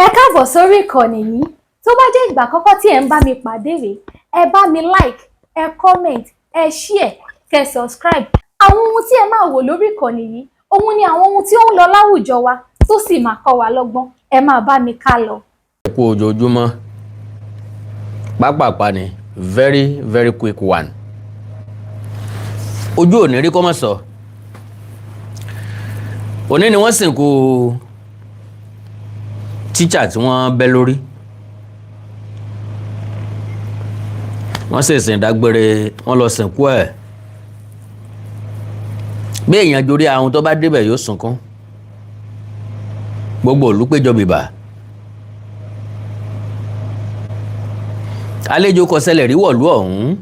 Ẹ káàbọ̀ sórí ìkànnì yìí. Tó bá jẹ́ ìgbà àkọ́kọ́ tí ẹ ń bá mi pàdé rèé, ẹ bá mi like, ẹ comment, ẹ share, kẹ́ subscribe. Àwọn ohun tí ẹ máa wò lórí ìkànnì yìí, ohun ni àwọn ohun tí ó ń lọ láwùjọ wa tó sì máa kọ́ wa lọ́gbọ́n. Ẹ máa bá mi ká lọ. Ẹ kú ojoojúmọ́. Pápápá ni very quick one. Ojú ò ní rí kọ́ mọ́ sọ. Òní ni wọ́n sìnkú tíṣà tí wọ́n bẹ́ lórí. Wọ́n sì sìn dágbére, wọ́n lọ sìnkú ẹ̀. Bí èèyàn jorí ahun tó bá débẹ̀ yóò sunkún. Gbogbo ìlú péjọ bìbà. Àlejò kò ṣẹlẹ̀ rí wọ̀lú ọ̀hún.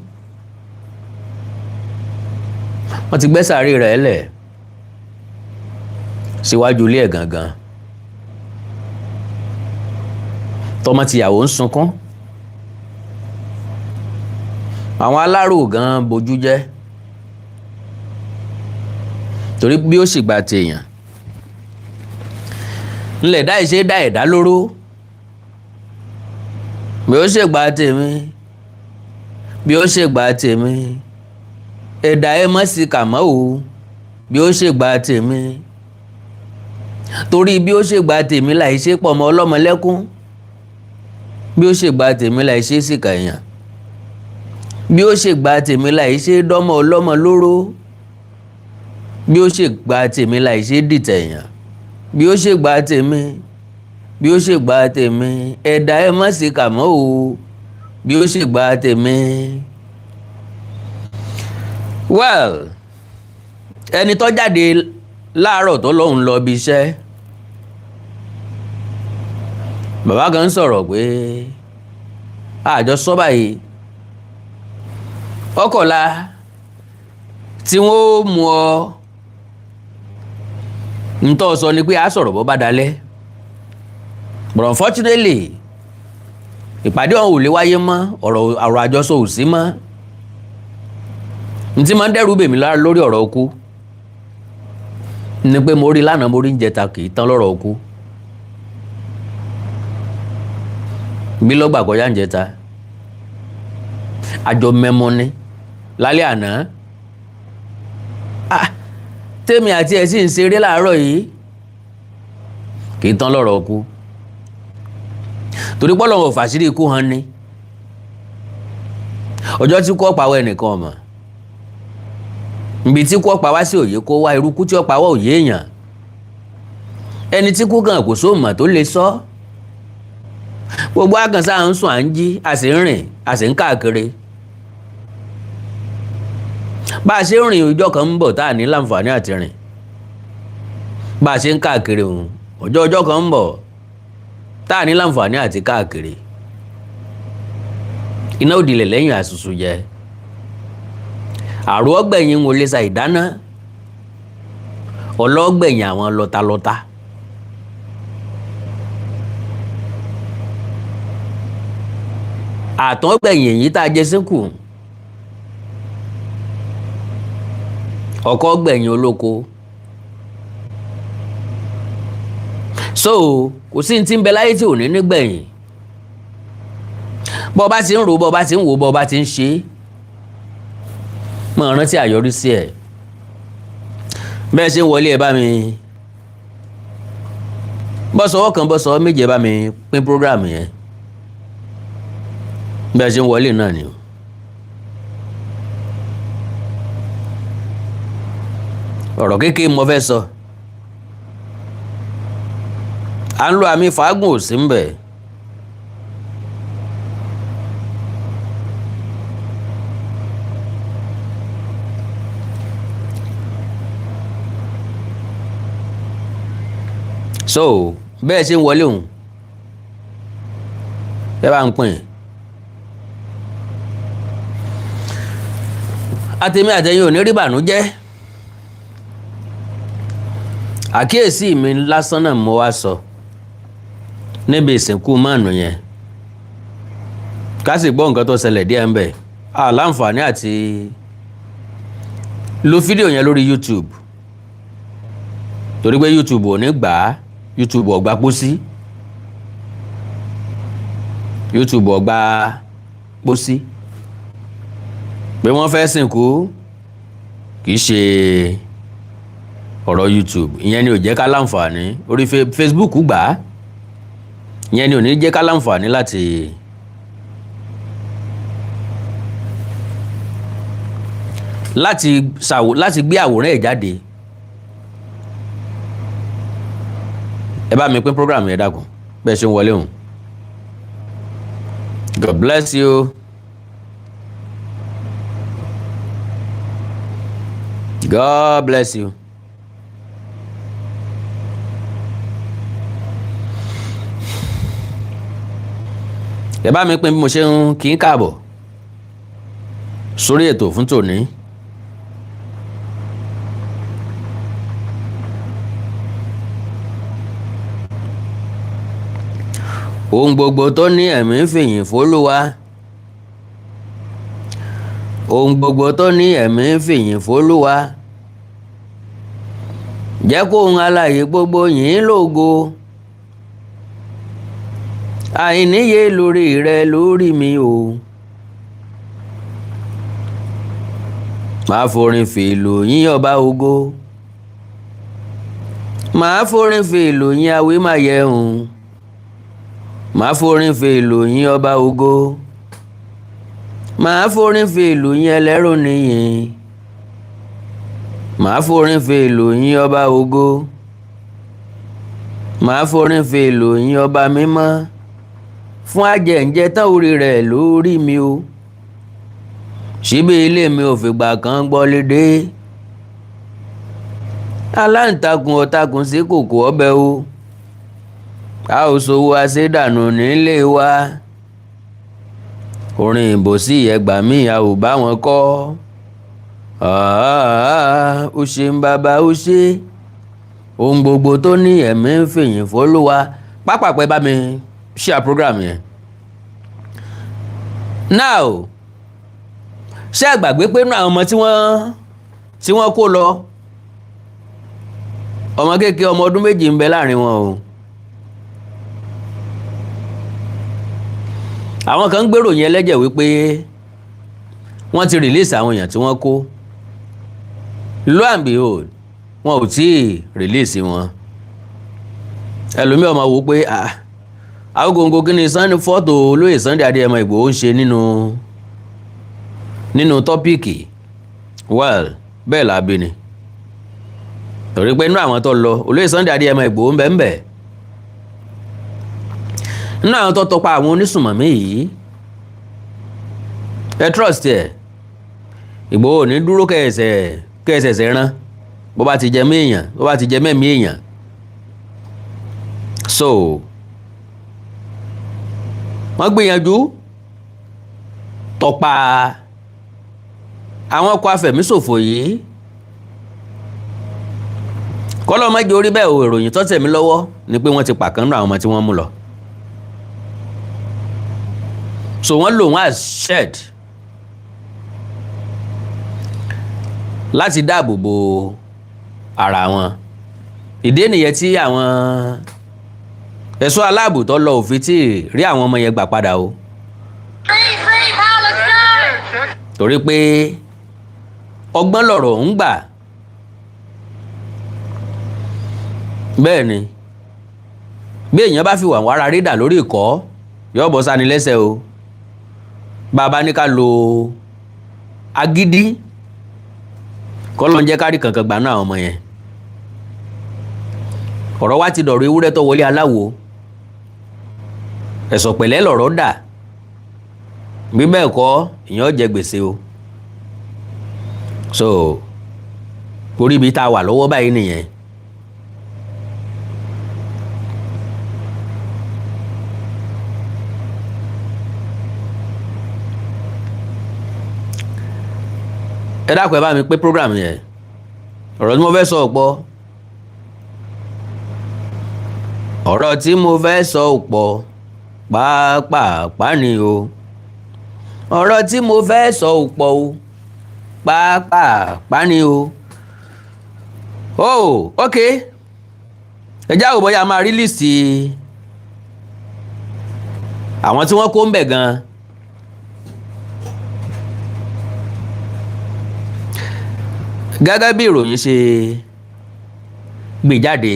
Wọ́n ti gbẹ́ sàárè rẹ̀ lẹ̀ síwájú ilé ẹ̀ gangan. Tọmọ tìyàwó ń sunkún. Àwọn alárò gan bojú jẹ́ torí bí ó sì gba tèèyàn. Ńlẹ̀ dá ìṣe dá ẹ̀dá lóró. Bí ó ṣe gba tèmi, bí ó ṣe gba tèmi, ẹ̀dá ẹ mọ́ sí kàmọ́ o, bí ó ṣe gba tèmi. Torí bí ó ṣe gba tèmi láì ṣe pọ̀ mọ́ ọlọ́mọ lẹ́kún. Bí ó ṣe gba tèmi láì ṣe síkà èèyàn. Bí ó ṣe gba tèmi láì ṣe dọ́mọ ọlọ́mọ lóró. Bí ó ṣe gba tèmi láì ṣe dìtẹ̀ èèyàn. Bí ó ṣe gba tèmi, bí ó ṣe gba tèmi, ẹ̀dá ẹ má ṣe kà mọ́ o, bí ó ṣe gba tèmi. Well, ẹni tó jáde láàárọ̀ tó lóun lọ bí iṣẹ́. Bàbá kan ń sọ̀rọ̀ pé àjọ sọ báyìí. Ọkọ̀la tí wọ́n mú ọ ń tọ́ sọ ni pé a sọ̀rọ̀ bọ́ bá dalẹ̀. But unfortunately, ìpàdé ọ̀hún ò lè wáyé mọ́, ọ̀rọ̀ àjọsọ ò sí mọ́. N tí máa ń dẹ́rù bèmí lára lórí ọ̀rọ̀ okú ni pé mo rí lánàá, mo rí ń jẹta, kì í tán lọ́rọ̀ okú. Bí lọ́gbà kọjá ń jẹta, àjọ mẹ́mọ́ ni lálẹ́ àná. Tèmi àti ẹ̀ sì ń ṣeré láàárọ̀ yìí, kì í tán lọ́rọ̀ okú. Torí pọ́lọ̀ wọn fàṣírí ikú hàn ní. Ọjọ́ tí kú ọ̀pá wọ ẹnìkan ọmọ. Ibi tí kú ọ̀pá wá sí òye kó wá, irú kú tí ọ̀pá wọ òye èèyàn. Ẹni tí kú gan kò sóòmọ̀ tó lè sọ. Gbogbo àkànṣe à ń sùn à ń jí, a sì ń rìn, a sì ń káàkiri. Bá a ṣe ń rìn ọjọ́ kan ń bọ̀ tá à ní láǹfààní àti rìn. Bá a ṣe ń káàkiri òun, ọjọ́ kan ń bọ̀ tá à ní láǹfààní àti káàkiri. Iná òdìlẹ̀ lẹ́yìn àṣùṣù jẹ. Àrò ọgbẹ̀yìn wò lè sa ìdáná. Ọlọ́gbẹ̀yìn àwọn lọ́talọ́ta. Àtọ́gbẹ̀yìn èyí tá a jẹ sínkù. Ọkọ gbẹ̀yìn olóko. So kò sí ti ń bẹ láyé tí ò ní nígbẹ̀yìn. Bọ́ bá ti ń ro, bọ́ bá ti ń wò, bọ́ bá ti ń ṣe, máa rántí àyọrísí ẹ̀. Bẹ́ẹ̀ ṣe ń wọlé ẹ bá mi bọ́sọ̀wọ́ kan bọ́sọ̀wọ́ méje bá mi pín program yẹn. Bẹ́ẹ̀ ṣe ń wọlé náà ni. Ọ̀rọ̀ kékeré mo fẹ́ sọ. À ń lo àmì fàágùn ò sí ń bẹ̀. So bẹ́ẹ̀ ṣe ń wọlé òun, ẹ bá ń pín. Àtèmi àtẹ̀yin ò ní rí bànújẹ́. Àkíyèsí mi lásán náà mo wá sọ níbi ìsìnkú máànù yẹn. Ká sì gbọ́ nǹkan tó ṣẹlẹ̀ díẹ̀ ń bẹ̀. Láǹfààní àti lo fídíò yẹn lórí YouTube. Torí pé YouTube ò ní gbà á. YouTube ọ̀gbà pósí YouTube ọgbà pósí pé wọ́n fẹ́ sìnkú kì í ṣe ọ̀rọ̀ YouTube, ìyẹn ni ò jẹ́ ká láǹfààní orí Facebook gbà á, ìyẹn ni ò ní jẹ́ ká láǹfààní láti gbé àwòrán ẹ̀ jáde. Ẹ bá mi pín program yẹn dákun bẹ́ẹ̀ ṣe ń wọlé hùn. God bless you. God bless you. Ẹ bá mi pín bí mo ṣe ń kí n káàbọ̀ sórí ètò fún tòní. Ohun gbogbo tó ní ẹ̀mí ń fìyìn f'Olúwa. Ohun gbogbo tó ní ẹ̀mí ń fìyìn f'Olúwa. Jẹ́ kó ohun alààyè gbogbo yìn lógo. Àìníye lórí rẹ lórí mi o. Màá forin fèlò yìn ọba ògo. Màá forin fèlò yìn Awímáyẹ̀hùn. Màá forin fèlò yìn ọba ògo. Màá forin fèlò yìn ẹlẹ́rù níyìn. Màá forin fèlò yìn ọba ògo. Màá forin fèlò yìn ọba mímọ́. Fún àjẹǹjẹ tán orí rẹ̀ lórí mi o. Síbí ilé mi ò fìgbà kan gbọ́ lédè. Aláǹtakùn ọ̀takùn sí kòkò ọbẹ̀ o. A ò ṣòwò àṣedànù nílé wa. Orin ìbòsí ẹgbà mi a ò bá wọn kọ́. Ó ṣe ń bàbá ó ṣe. Ohun gbogbo tó ní ẹ̀mí ń fìyìn f'Olúwa. Pápápẹ́ bá mi share program yẹn. Now ṣé ẹ gbàgbé pé nínú àwọn ọmọ tí wọ́n kó lọ, ọmọ kékeré ọmọ ọdún méjì ń bẹ láàrin wọn o. Àwọn kan gbèrò yẹn lẹ́jẹ̀ wípé wọ́n ti release àwọn èèyàn tí wọ́n kó. Lo and behold, wọn ò tí ì release wọn. Ẹlòmíì ọmọ wò pé Awikonko kí ni fọ́tò olóyè Sunday Adéyẹmọ Ìgbòho ń ṣe nínú tọ́píìkì. Well, bẹ́ẹ̀ làbí ni. Torí pé inú àwọn tó lọ olóyè Sunday Adéyẹmọ Ìgbòho ń bẹ ń bẹ. Nínú àwọn tó tọpa àwọn onísùnmọ̀mí yìí, ẹ trust ẹ̀, Ìgbòho ní dúró kẹsẹ̀sẹ̀ rán bó bá ti jẹ méèyàn, bó bá ti jẹ mẹ́mí èèyàn. So wọ́n gbìyànjú tọpa àwọn ọkọ̀ afẹ̀míṣòfò yìí. Kọ́lọ́ má jẹ́ orí bẹ́ẹ̀ o, ìròyìn tó tẹ̀ mí lọ́wọ́ ni pé wọ́n ti pàkan nínú àwọn ọmọ tí wọ́n mú lọ. So wọ́n lò wọ́n as shed láti dáàbò bo ara wọn. Ìdí nìyẹn tí àwọn ẹ̀ṣọ́ aláàbò tó lọ òfin tí rí àwọn ọmọ yẹn gbà padà o. Torí pé ọgbọ́n lọ̀rọ̀ ń gbà. Bẹ́ẹ̀ ni bí èèyàn bá fi wà wàrà rídà lórí ìkọ́ yóò bọ́ sáni lẹ́sẹ̀ o. Bàbá ní ká lo agídí kọ́lọ́n jẹ́ kárí kankan gbà náà àwọn ọmọ yẹn. Ọ̀rọ̀ wa ti dọ̀rọ̀ ewúrẹ́ tó wọlé aláwo. Ẹ̀sọ̀ pẹ̀lẹ́ lọ̀rọ̀ dà. Bí bẹ́ẹ̀ kọ́ èèyàn jẹ gbèsè o. So orí ibi tá a wà lọ́wọ́ báyìí nìyẹn. Ẹ dákun ẹ bá mi pé program yẹn. Ọ̀rọ̀ tí mo fẹ́ sọ ọ̀pọ̀. Ọ̀rọ̀ tí mo fẹ́ sọ ọ̀pọ̀ pàápàá ni o. Ọ̀rọ̀ tí mo fẹ́ sọ ọ̀pọ̀ o pàápàá ni o. Oh, okay. Ẹ já wò bóyá a máa rí líìsì àwọn tí wọ́n kó ń bẹ̀ gan gẹ́gẹ́ bí ìròyìn ṣe gbé jáde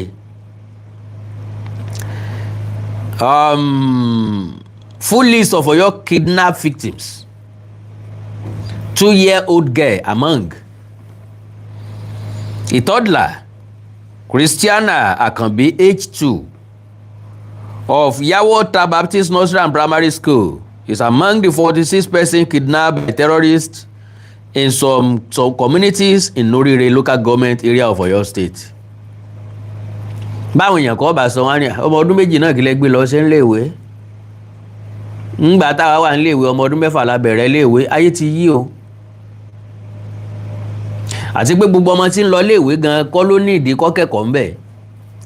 full list of Oyo kidnap victims, 2-year-old girl among. A toddler, Christiana Akanbi, age 2, of Yawota Baptist Nursery and Primary School, is among the 46 persons kidnapped by terrorists in some communities in Norire local government area of Oyo State. Báwọn èèyàn kọ́ bá sọ wọ́n ní ọmọ ọdún méjì náà kí lẹ gbé lọ sí iléèwé. Ńgbà táwa wà níléèwé ọmọ ọdún 6 la bẹ̀rẹ̀ iléèwé, ayé ti yí o. Àti pé gbogbo ọmọ tí ń lọ iléèwé gan kọ́ ló ní ìdí kọ́kẹ́kọ̀ọ́ ńbẹ̀.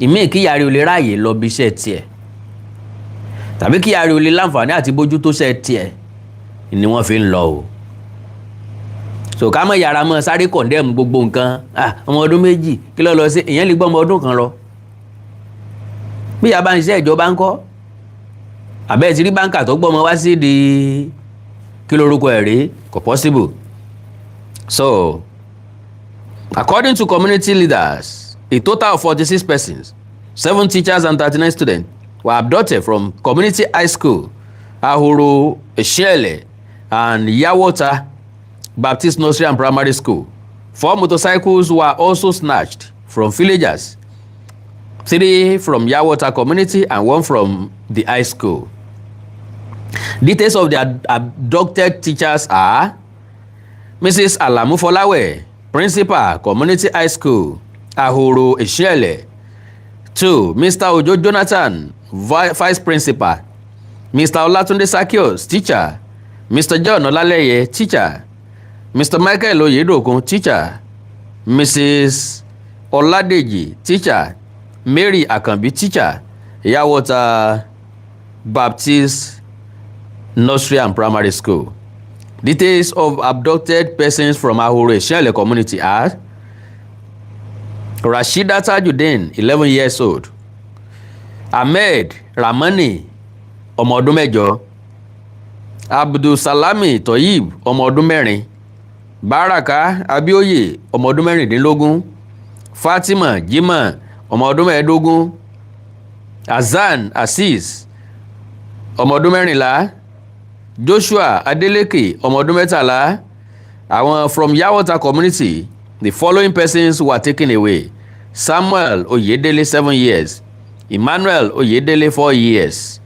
Ìmíì kíyàrí ò lè ráàyè lọ bí iṣẹ́ tiẹ̀. Tàbí kíyàrí ò lè láǹfààní àti bójú tó ṣẹ́ tiẹ̀ ni wọ́n fi ń lọ o. So ká mọ̀ yàrá mọ́ sáré condemn gbogbo nǹkan. Ọmọ ọdún méjì kí ló lọ sí èèyàn lè gbọ́ ọmọ ọdún kan lọ. Bí ìyá bá ń ṣiṣẹ́ ìjọba ń kọ́. Àbẹ́ ti rí báńkà tó gbọ́mọ wá sí di kí lórúkọ ẹ̀ rí kò possible. So according to community leaders, a total of 46 persons, 7 teachers and 39 students were abducted from community high school, Ahoro, Iseleyi, and Yawota Baptist Nursery and Primary School. 4 motorcycles were also snatched from villagers, 3 from Yawota community and 1 from the high school. Details of the abducted teachers are Mrs. Alamu Folawe, Principal, Community High School, Ahoro, Iseleyi. 2. Mr. Ojo Jonathan, Vice Principal. Mr. Olatunde Sakios, Teacher. Mr. John Olaleye, Teacher. Mr. Michael Oyedokun, Teacher. Mrs. Oladeji, Teacher. Mary Akanbi, Teacher. Yawota Baptist Nursery and Primary School. Details of abducted persons from Ahoro Iseleyi community are Rashida Tajudeen, 11 years old. Ahmed Ramani, ọmọ ọdún 8. Abdul Salami Toyib, ọmọ ọdún 4. Baraka Abioye, ọmọ ọdún 16. Fatima Jimoh, ọmọ ọdún 15. Azan Azeez, ọmọ ọdún 14. Joshua Adeleke, ọmọ ọdún 13. Àwọn from Yawota community, the following persons were taken away: Samuel Oyedele, 7 years. Emmanuel Oyedele, 4 years.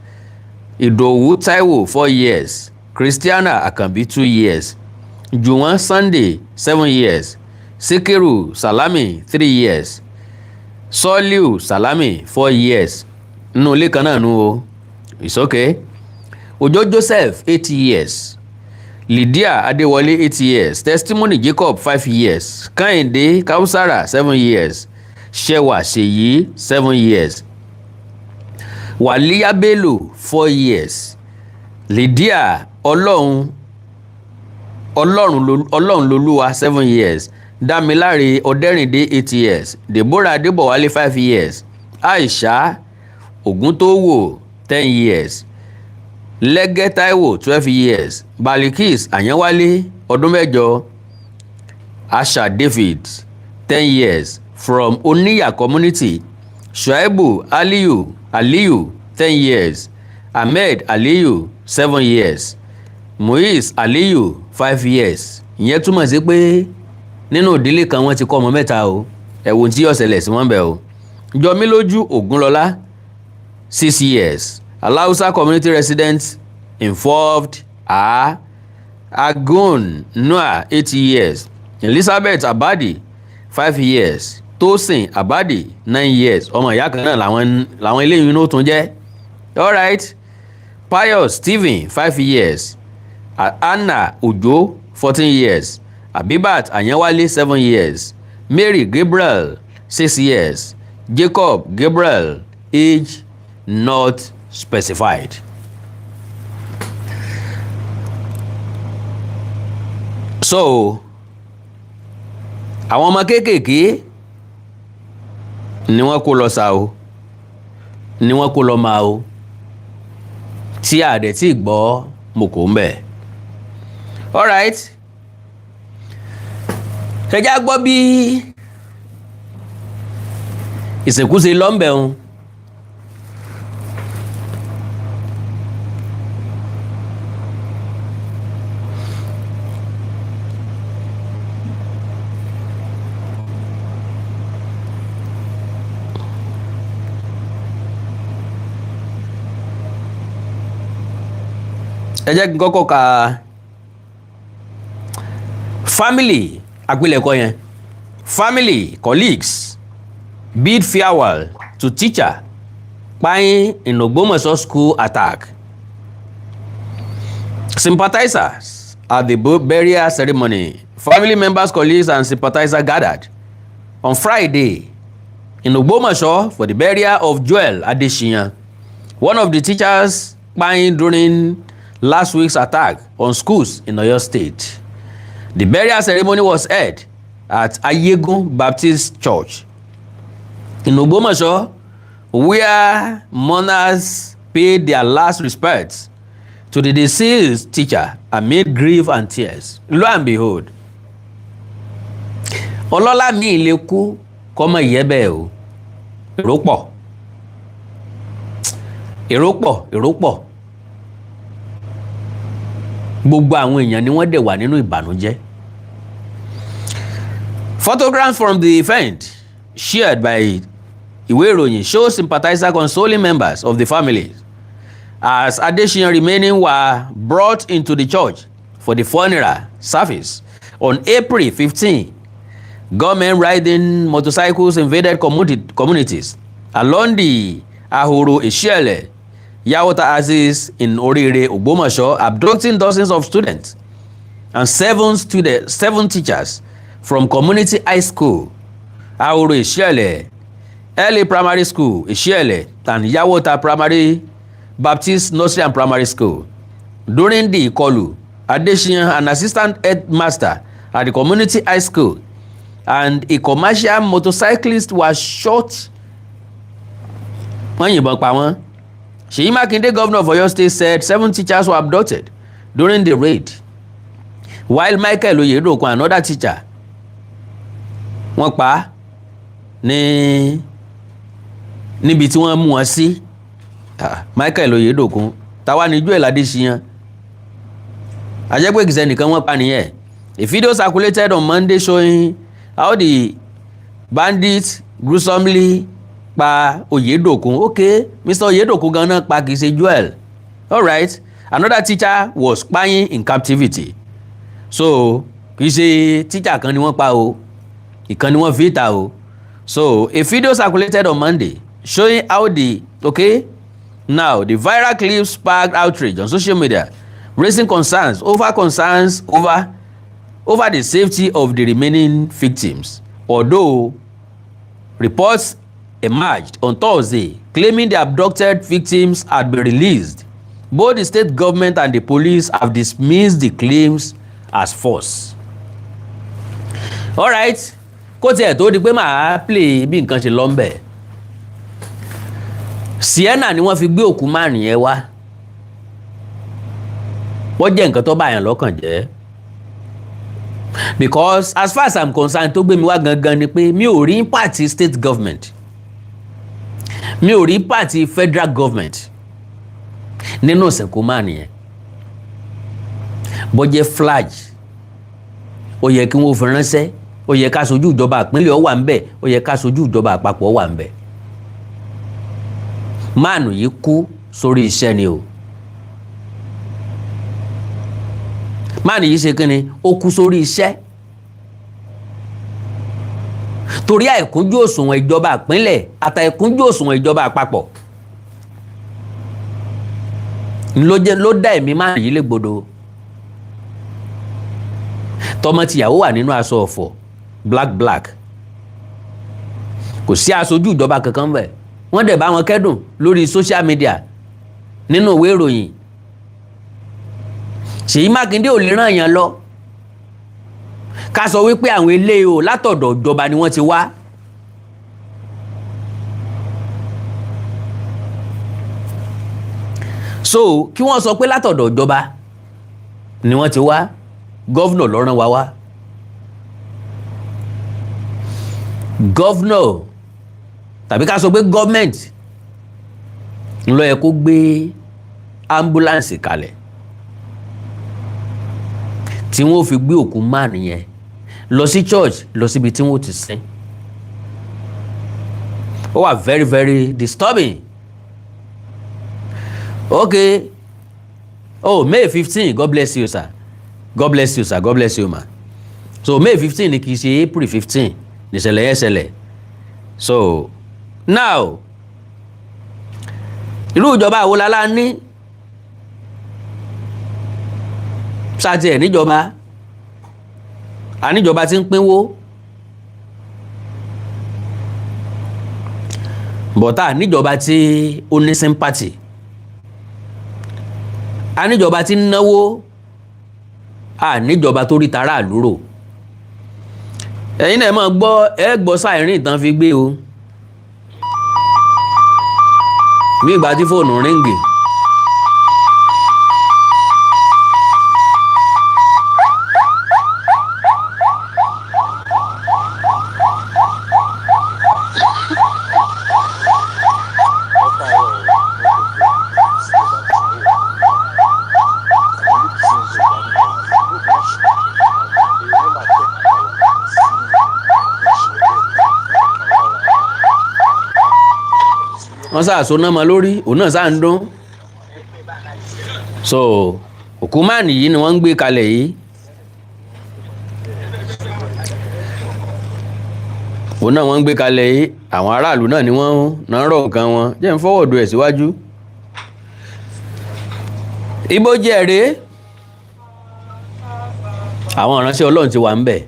Idowu Taiwo, 4 years. Christiana Akanbi, 2 years. Juwon Sunday, 7 years. Sikiru Salami, 3 years. Soliu Salami, 4 years. Nínú ilé kan náà nù o. It's okay. Ojo Joseph, 8 years. Lydia Adewale, 8 years. Testimony Jacob, 5 years. Kehinde Kausara, 7 years. Shewa Seyi, 7 years. Waliya Bello, 4 years. Lydia Ọlọ́run Lolúwa, 7 years. Damilare Ọdẹ́rìndé, 8 years. Deborah Adébọ̀wálé, 5 years. Aisha Ògúntówò, 10 years. Lẹ́gẹ́ Táíwò, 12 years. Balikis Àyánwálé, ọdún 8. Asha David, 10 years. From Oniya community. Shuaibu Aliyu, 10 years. Ahmed Aliyu, 7 years. Muiz Aliyu, 5 years. Ìyẹn túmọ̀ sí pé nínú ìdílé kan wọ́n ti kọ́ ọmọ 3 o. Ẹ̀wọ̀n tí yóò ṣẹlẹ̀ sí wọ́n bẹ̀ o. Jọmílójú Ògúnlọlá, 6 years. Alausa community residents involved are Agun Noah, 8 years. Elizabeth Abadi, 5 years. Tosin Abadi, 9 years. Ọmọ ìyá kan náà làwọn eléyìí ló tún jẹ́. Alright. Pius Stephen, 5 years. Anna Ojo, 14 years. Abibat Àyánwálé, 7 years. Mary Gabriel, 6 years. Jacob Gabriel, age not specified. So àwọn ọmọ kéékèèké ni wọ́n kó lọ sá o, ni wọ́n kó lọ máa o. tí a dẹ̀ tí gbọ́ mọ̀kò ń bẹ̀. Alright, ẹ já gbọ́ bí ìsìnkú ṣe lọ ń bẹ̀ ń. ẹ jẹ́ kí n kọ́kọ́ ka family àpilẹ̀kọ yẹn. Family, colleagues bid farewell to teacher kpain in Ogbomoso school attack. Sympathizers at the burial ceremony. Family members, colleagues and sympathizers gathered on Friday in Ogbomoso for the burial of Joel Adesina, one of the teachers kpain during last week's attack on schools in Oyo State. The burial ceremony was held at Ayegun Baptist Church in Ogbomoso, where mourners paid their last respects to the deceased teacher amid grief and tears. Lo and behold, ọlọ́lá mi lè kú kọ́mọ ìyẹ́bẹ̀ o. Èrò pọ̀. Gbogbo àwọn èèyàn ni wọ́n dẹ̀ wà nínú ìbànújẹ́. Photographs from the event shared by Iroyin show sympathizers consoling members of the family as Adesina remaining were brought into the church for the funeral service on April 15. Gunmen riding motorcycles invaded communities along the Ahoro Isele Yawota axis in Orire, Ogbomoso, abducting dozens of students and seven teachers from community high school, Ahoro Isele, Early Primary School, Isele, and Yawota Primary Baptist Nursery and Primary School. During the ìkọlù, Adesina, an assistant headmaster at the community high school, and a commercial motorcyclist was shot. Wọ́n yìnbọn pa wọ́n. Seyi Makinde, governor of Oyo State, said 7 teachers were abducted during the raid, while Michael Oyedoku, another teacher, wọ́n pa níbi tí wọ́n mú wọn sí. Michael Oyedoku, táwa ni Joel Adesina. Ajẹ́pẹ́ kìí sẹ́nìkan wọ́n pa nìyẹn. A video circulated on Monday showing how the bandits gruesomely pa Oyedoku. Okay, Mr. Oyedoku gan-an pa kìí ṣe Joel. Alright, another teacher was kpayin in captivity. So kìí ṣe teacher kan ni wọ́n pa o, ìkan ni wọ́n fi ta o. So a video circulated on Monday showing how the now the viral clip sparked outrage on social media, raising concerns over the safety of the remaining victims. Although reports emerged on Thursday claiming the abducted victims had been released, both the state government and the police have dismissed the claims as false. Alright, kó tiẹ̀ tó di pé màá play bí nǹkan ṣe lọ ń bẹ̀. Sienna ni wọ́n fi gbé òkú márùn-ún yẹn wá. Wọ́n jẹ́ nǹkan tó bá yàn lọ́kàn jẹ́. Because as far as I'm concerned, tó gbé mi wá gangan ni pé mi ò rí party state government, mi ò rí party federal government nínú ìsìnkú márùn-ún yẹn. Bó jẹ́ flag, ó yẹ kí wọ́n fi ránṣẹ́, ó yẹ ká sojú ìjọba ìpínlẹ̀ ó wà ń bẹ̀, ó yẹ ká sojú ìjọba àpapọ̀ ó wà ń bẹ̀. Máànù yìí kú sórí iṣẹ́ ni o. Máànù yìí ṣe kíni, ó kú sórí iṣẹ́. Torí àìkúnjú òṣùwọ̀n ìjọba ìpínlẹ̀ àtàìkúnjú òṣùwọ̀n ìjọba àpapọ̀ ló dá ẹ̀mí Máànù yìí légbodò. Tọmọ tìyàwó wà nínú aṣọ ọ̀fọ̀ black. Kò sí aṣojú ìjọba kankan bẹ́ẹ̀. Wọ́n dẹ̀ bá wọn kẹ́dùn lórí social media nínú ìwé ìròyìn. Seyi Makinde ò lè ràn yàn lọ ká sọ wípé àwọn eléyìí o látọ̀dọ̀ ìjọba ni wọ́n ti wá. so kí wọ́n sọ pé látọ̀dọ̀ ìjọba ni wọ́n ti wá, gọ́vnọ̀ ló rán wa wá. Gọ́vnọ̀ tàbí ká sọ pé gọ́ọ̀mẹ̀ntì ló yẹ kó gbé ambulance kalẹ̀ tí wọ́n fi gbé òkú man yẹn lọ sí church, lọ síbi tí wọ́n ti sin. Ó wà very very disturbing. Okay. Oh, May 15, God bless you, sir. God bless you, sir. God bless you, ma. So May 15 ni kì í ṣe April 15 ní ìṣẹ̀lẹ̀ yẹn ṣẹlẹ̀. So now irú ìjọba wo la ní? Ṣáàtì ẹ̀ níjọba, àníjọba tí ń pínwó, bọ̀tá níjọba tí ó ní sympathy, àníjọba tí ń náwó, àníjọba tó rí tara àlúrò. Ẹ̀yin náà máa gbọ́ sáìrìn ìtàn fi gbé o, bí ìgbà tí fóònù ríngì. Wọ́n sáà so náà ma lórí, òun náà sáà ń dún. So òkú máàní yìí ni wọ́n ń gbé kalẹ̀ yìí. Òun náà wọ́n ń gbé kalẹ̀ yìí, àwọn aráàlú náà ni wọ́n náà rọ̀ nǹkan wọn. Jẹ́ ń fọwọ́dù ẹ̀ síwájú. Ibo jẹ́ rèé, àwọn ìránṣẹ́ Ọlọ́run ti wà ń bẹ̀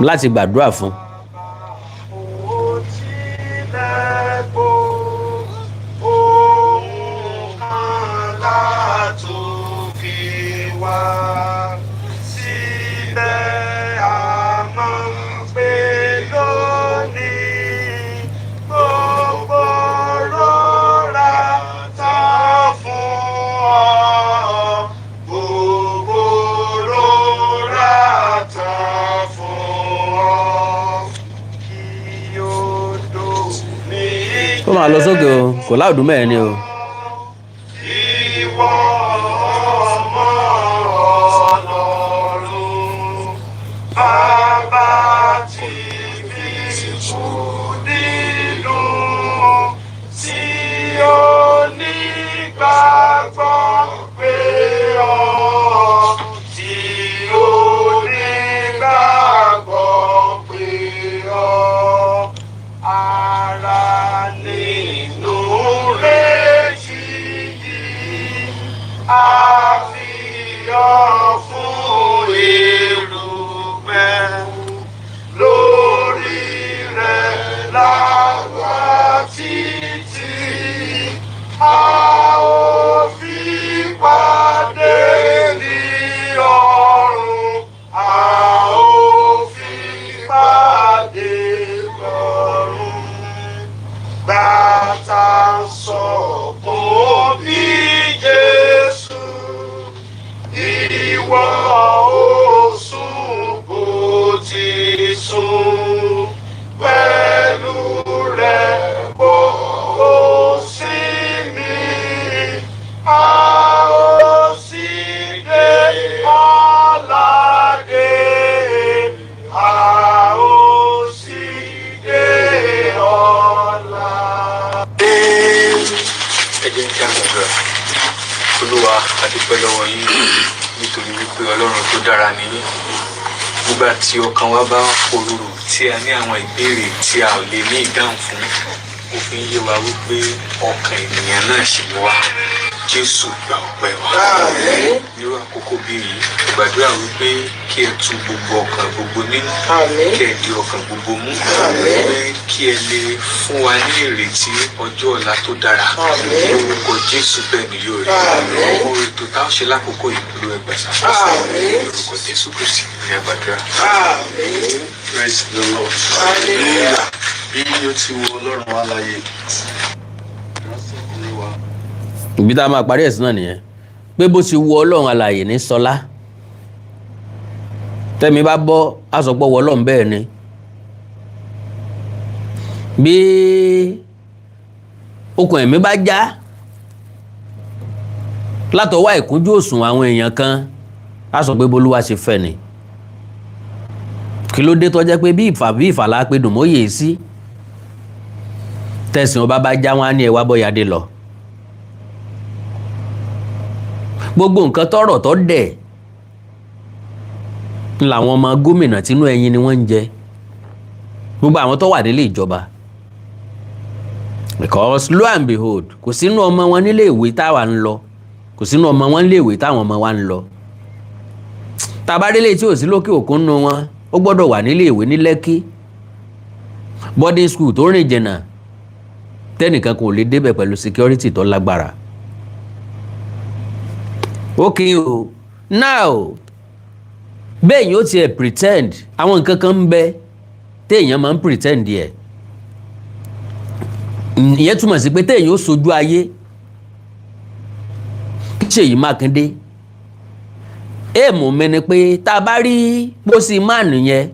láti gbàdúrà fún. Ó máa lọ sókè o, kò láòdù mẹ́rin ni o. Olúwa a dúpẹ́ lọ́wọ́ yín nítorí wípé Ọlọ́run tó dára ni yín. Nígbà tí ọkàn wa bá porúurú tí a ní àwọn ìbéèrè tí a ò lè ní ìdáhùn fún, ó fi ń yé wa wípé ọkàn ènìyàn náà ṣì ní wá. Jésù gba ọpẹ́ wa. Nírú àkókò bí yìí, gbàdúrà wípé kí ẹ tú gbogbo ọkàn gbogbo nínú, kí ẹ di ọkàn gbogbo mú, pé kí ẹ lè fún wa ní ìrètí ọjọ́ ọ̀la tó dára. Orúkọ Jésù bẹ́ẹ̀ ni yóò rí. Ohun ètò tá a ṣe lákòókò ìpolówó ẹgbẹ́ ṣàkóso. Orúkọ Jésù Kristi ní àgbàdúrà. Praise the Lord. Bí ó ti wo Ọlọ́run wa láyé, ìránṣẹ́ Olúwa ibi tá a máa parí ẹ̀sìn náà nìyẹn pé bó ti wọ Ọlọ́run alààyè ní sọlá tẹ́mi bá bọ́ àsọpọ̀ wọ Ọlọ́run bẹ́ẹ̀ ni bí okùn ẹ̀mí bá já látọwọ́ àìkúnjú òṣùwọ̀n àwọn èèyàn kan á sọ pé bolúwa ṣe fẹ́ ni kí ló dé tó jẹ́ pé bí ìfàlà pé dùnmóyè sí tẹ̀sìn ọba bá já wọn á ní ẹwà bọ́yadé lọ gbogbo nǹkan tọrọ tó dẹ̀ làwọn ọmọ gómìnà tínú ẹyin ni wọ́n ń jẹ gbogbo àwọn tó wà nílé ìjọba because lo and behold kò sínú ọmọ wọn nílé ìwé táwa ń lọ kò sínú ọmọ wọn nílé ìwé táwọn ọmọ wa ń lọ tabadélé tí ò sí lókè òkun nù wọn ó gbọ́dọ̀ wà nílé ìwé ní Lẹ́kí boarding school tó rìn jìnnà tẹ́nìkan kò lè débẹ̀ pẹ̀lú security tó lágbára okay o now bẹ́ẹ̀ yóò tiẹ̀ pretend àwọn nǹkan kan ń bẹ téèyàn máa ń pretend yẹ ìyẹn túmọ̀ sí pé téèyàn ó sojú ayé Ṣèyí Mákindé èèmù mi ni pé tá a bá rí pósí máàlù yẹn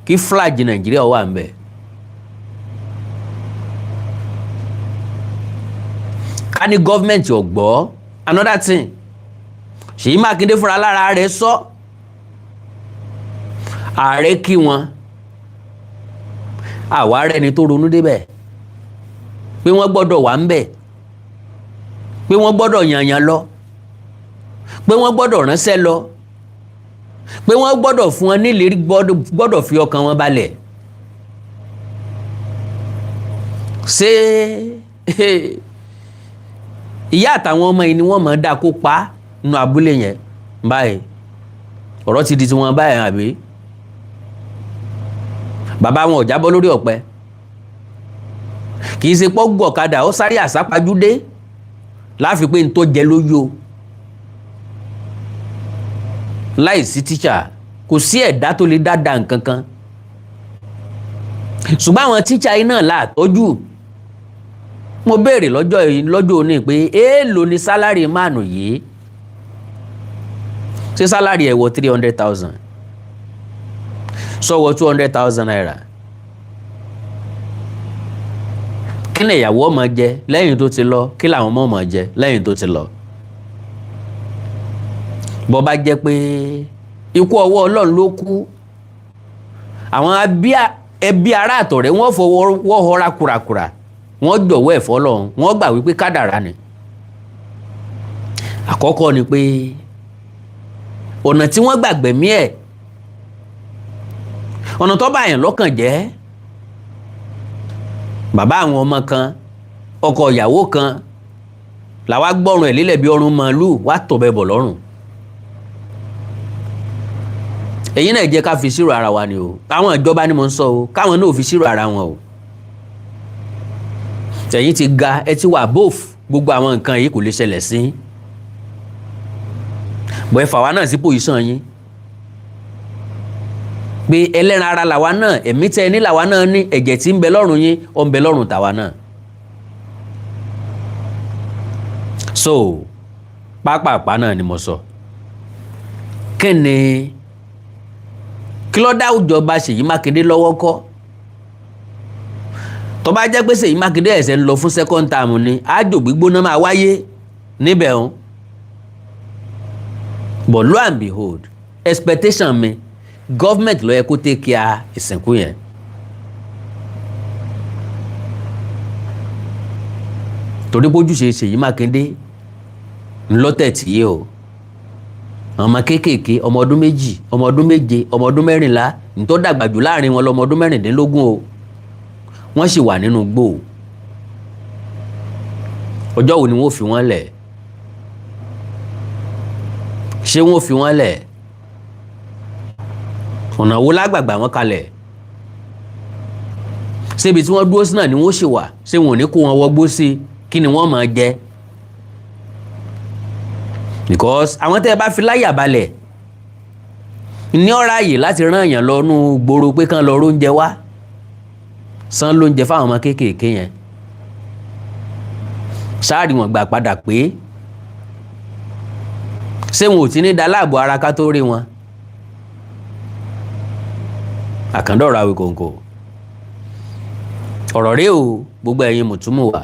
kí flag Nàìjíríà wà ń bẹ ká ní gọ́ọ̀mẹ̀ntì ọ̀gbọ́ another thing Ṣèyí Mákindé fúnra lára rẹ̀ sọ ààrẹ kí wọn àwa rẹni tó ronú débẹ̀ pé wọ́n gbọ́dọ̀ wà ń bẹ̀ pé wọ́n gbọ́dọ̀ yànyàn lọ pé wọ́n gbọ́dọ̀ ránṣẹ́ lọ pé wọ́n gbọ́dọ̀ fún wọn nílérí gbọ́dọ̀ fi ọkàn wọn balẹ̀ ṣé ìyá àtàwọn ọmọ yìí ni wọ́n máa dá kó pa nínú abúlé yẹn báyìí ọ̀rọ̀ ti di tiwọn báyìí àbí bàbá wọn ò jábọ́ lórí ọ̀pẹ kì í ṣe pọ́ gbọ̀kadà ó sáré àsápajúdé láfi pé n tó jẹ lóyò láìsí tíṣà kò sí ẹ̀dá tó lè dáadáa nǹkan kan ṣùgbọ́n àwọn tíṣà yìí náà láàtọ́jú mo béèrè lọ́jọ́ òní pé èèlò ni sálárì máànù yìí ṣé sálárì ẹ̀ wọ 300,000 sọ̀wọ́ 200,000 naira kí ni ìyàwó ọmọ jẹ lẹ́yìn tó ti lọ kí làwọn ọmọ ọmọ jẹ lẹ́yìn tó ti lọ bó bá jẹ́ pé ikú ọwọ́ Ọlọ́run ló kú àwọn ẹbí ará àtọ̀rẹ́ wọ́n fọwọ́ họra kùràkùrà wọ́n jọ̀wọ́ ẹ̀fọ́ Ọlọ́run wọ́n gbà wípé kádàrá ni àkọ́kọ́ ni pé ọ̀nà tí wọ́n gbàgbẹ̀mí ẹ̀ ọ̀nà tó bá yẹn lọ́kàn jẹ́ bàbá àwọn ọmọ kan ọkọ ìyàwó kan làwa gbọ́rùn ẹ̀ lílẹ̀ bí ọrùn màálù wá tọ̀bẹ̀ bọ̀ lọ́rùn èyí náà jẹ́ ká fi sírò ara wa ni o àwọn ìjọba ni mo ń sọ o káwọn náà fi sírò ara wọn o tẹ̀yìn ti ga ẹ ti wà bóf gbogbo àwọn nǹkan yìí kò lè ṣẹlẹ̀ sí bọ̀ ẹ fà wá náà sí pòyísàn yín pé ẹlẹ́ran ara làwa náà ẹ̀mí tẹ́ ní làwa náà ní ẹ̀jẹ̀ tí ń bẹ lọ́rùn yín ó ń bẹ lọ́rùn tàwa náà so pápápá náà ni mo sọ kí ni kí ló dá ìjọba Ṣèyí Mákindé lọ́wọ́ kọ́ tó bá jẹ́ pé Ṣèyí Mákindé ẹ̀sẹ̀ ń lọ fún second term ni àjò gbígbóná máa wáyé níbẹ̀ hàn but lo and behold expectation mi government ló yẹ kó take care ìsìnkú yẹn torí bójú ṣe Ṣèyí Mákindé ńlọ́tẹ̀ tí yé o ọmọ kéékèèké ọmọ ọdún méjì ọmọ ọdún méje ọmọ ọdún mẹ́rìnlá ní tó dàgbà jù láàrin wọn lọmọ ọdún mẹ́rìndínlógún o wọ́n sì wà nínú gbó ọjọ́ wo ni wọ́n fi wọ́n lẹ̀ ṣé wọ́n fi wọ́n lẹ̀ ọ̀nà wo lágbàgbà wọn kalẹ̀ ṣébi tí wọ́n dúró sí náà ni wọ́n ṣe wà ṣé wọn ò ní kó wọn wọgbó sí kí ni wọ́n máa jẹ because àwọn tẹ́ ẹ bá fi láyà balẹ̀ ní ọ̀rọ̀ ààyè láti rán èèyàn lọ nú gbòòrò pé kán lọ róúnjẹ wá san lóúnjẹ fáwọn ọmọ kéékèèké yẹn sáàrì wọn gbà padà pé ṣé wọn ò ti ní da láàbò ara ká tó rí wọn àkàndọ̀rọ̀ àwì kòǹkò ọ̀rọ̀ rèé o gbogbo ẹ̀yin mùtúmù wa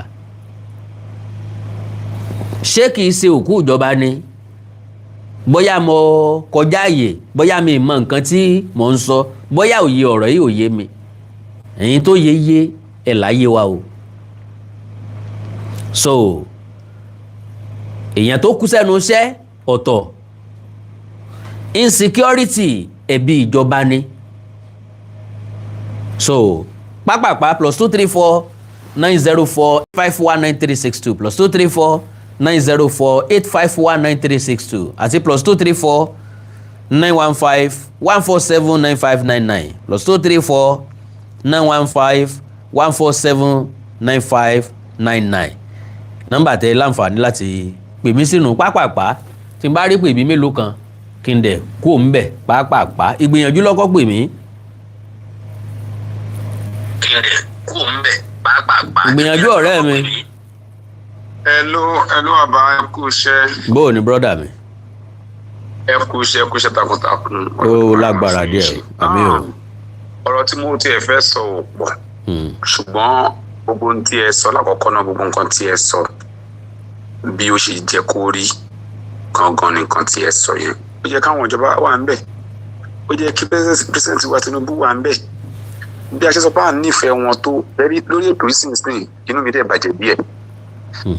ṣé kìí ṣe òkú ìjọba ni bóyá mo kọjá àyè bóyá mi mọ nǹkan tí mò ń sọ bóyá òye ọ̀rọ̀ yìí òye mi ẹ̀yin tó yé ẹ̀ láyé wa o so èèyàn tó kú sẹ́nu iṣẹ́ ọ̀tọ̀ insecurity ẹ̀bi ìjọba ni so pápápá +234 904 851 9362 +234 904 851 9362 àti +234 915 147 9599 +234 915 147 9599 nọ́mbà tẹ láǹfààní láti pè mí sínú pápápá tí n bá rí pè mí mélòó kan kí n dẹ̀ kó ń bẹ̀ pápápá ìgbìyànjú lọ́kọ́ pè mí. ìgbìyànjú ọ̀rẹ́ mi. hello àbá ẹ kú iṣẹ́. bó o ní brọ́dà mi. ẹ kú iṣẹ́ takuntakun. ó lágbára díẹ̀ àmì o. ọ̀rọ̀ tí mo tiẹ̀ fẹ́ sọ ò pọ̀ ṣùgbọ́n gbogbo ohun tí ẹ sọ lákọ̀ọ́kọ́ náà gbogbo nǹkan tí ẹ sọ bí ó ṣe jẹ́ kó rí gangan nìkan tí ẹ sọ yẹn ó jẹ́ káwọn ìjọba wà ń bẹ̀ ó jẹ́ kí pírẹsidẹ̀ntì wa Tinubu wà ń bẹ̀ bí a ṣe sọ pé à ń nífẹ̀ẹ́ wọn tó lórí ètò ìsinsìnyí inú mi dẹ̀ bàjẹ́ díẹ̀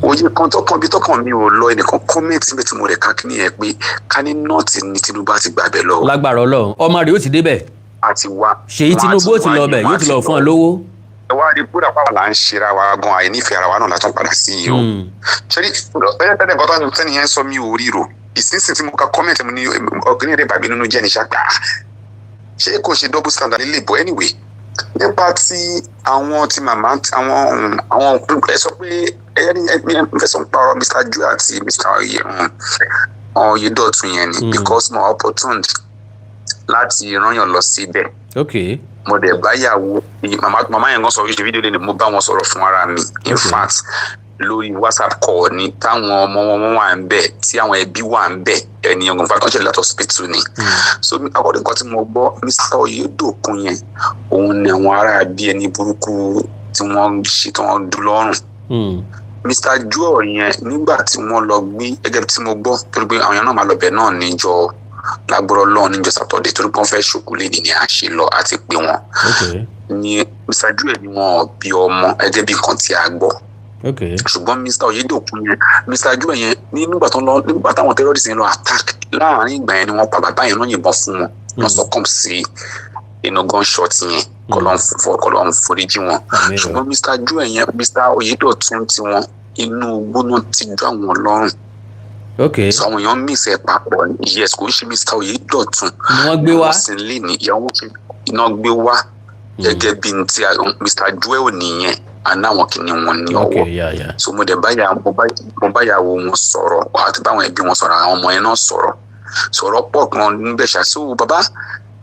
òye kan tọkàn mi ò lọ ẹnìkan kọ́mẹ́ǹtì níbi tí mo rẹ̀ ká kí ni ẹ pé ká ní nọ́ọ̀tì ní Tinubu àti gbàgbẹ́ lọ. lágbára Ọlọ́run ọmọ rẹ̀ yóò ti débẹ̀ àti wá ṣèyí Tinubu ó ti lọ bẹ̀ yóò ti lọ fún ọ lówó. ẹ wá rí búdà pàwọn là ń ṣera wa gan àìnífẹ̀ẹ́ ara wa náà látọ̀ padà sí i o. ṣẹ́rí ẹ̀ẹ́dẹ́gbẹ̀rẹ̀ nǹkan tó tẹ́ni yẹn sọ mi ò ríro ìsinsìnyí tí mo ka kọ́mẹ̀ntì mi ní ọ̀gbìn rẹ̀ bàbí nínú jẹ́ ní ṣàgbà ṣé kò ṣe double standard lè bọ̀ anyway nípa tí àwọn tí màmá àwọn ẹ sọ pé ẹni fẹ́ sọ pa ọ̀rọ̀ Mr. Ju àti Mr. Oyedotun yẹn ni because mo opportunity láti rányàn lọ síbẹ̀. okay. mo dẹ̀ báyàwó màmá yẹn gan sọ wíṣẹ́ fídíò lẹ́nu mo bá wọn sọ̀rọ̀ fún ara mi in fact lórí WhatsApp call ni táwọn ọmọ wọn wà ń bẹ̀ tí àwọn ẹbí wà ń bẹ̀ ẹni ọgbọ̀n fún àtúnṣe láti hospital ni so akọ́dọ̀ nǹkan tí mo gbọ́ Mr. Oyedotun yẹn òun ni àwọn ará bí ẹni burúkú tí wọ́n ṣe tí wọ́n dún lọ́rùn Mr. Ju yẹn nígbà tí wọ́n lọ gbé gẹ́gẹ́ tí mo gbọ́ torí pé àwọn èèyàn náà máa lọ bẹ̀ náà níjọ́ lágbọ́rọ̀ lọ́ọ̀ níjọ́ Sátọ̀dé torí pé wọ́n fẹ́ ṣòkú lé ní àṣẹ lọ àti pé wọ́n ní Mr. Ju ni wọ́n bí ọmọ gẹ́gẹ́ bí nǹkan tí a gbọ́ ṣùgbọ́n Mr. Oyedotun yẹn Mr. Ju yẹn nígbà táwọn terrorists yẹn lọ attack láàrin ìgbà yẹn ni wọ́n pa bàbá yẹn náà yìnbọn fún wọn wọ́n succumb sí inú gunshot yẹn kọlọ́n foríjì wọn ṣùgbọ́n Mr. Ju yẹn Mr. Oyedotun tí wọn inú gbóná ti dún àwọn lọ́rùn so àwọn èèyàn mix ẹ̀ papọ̀ yes kò ń ṣe Mr. Oyedotun wọ́n gbé wá sí ilé ní ìyàwó iná gbé wá gẹ́gẹ́ bí n ti Mr. Ju nìyẹn anáwọn kìíní wọn ní ọwọ́ so mo báyàwó wọn sọ̀rọ̀ àti báwọn ẹbí wọn sọ̀rọ̀ àwọn ọmọ yẹn náà sọ̀rọ̀ pọ̀ gan níbẹ̀ ṣàṣìwò bàbá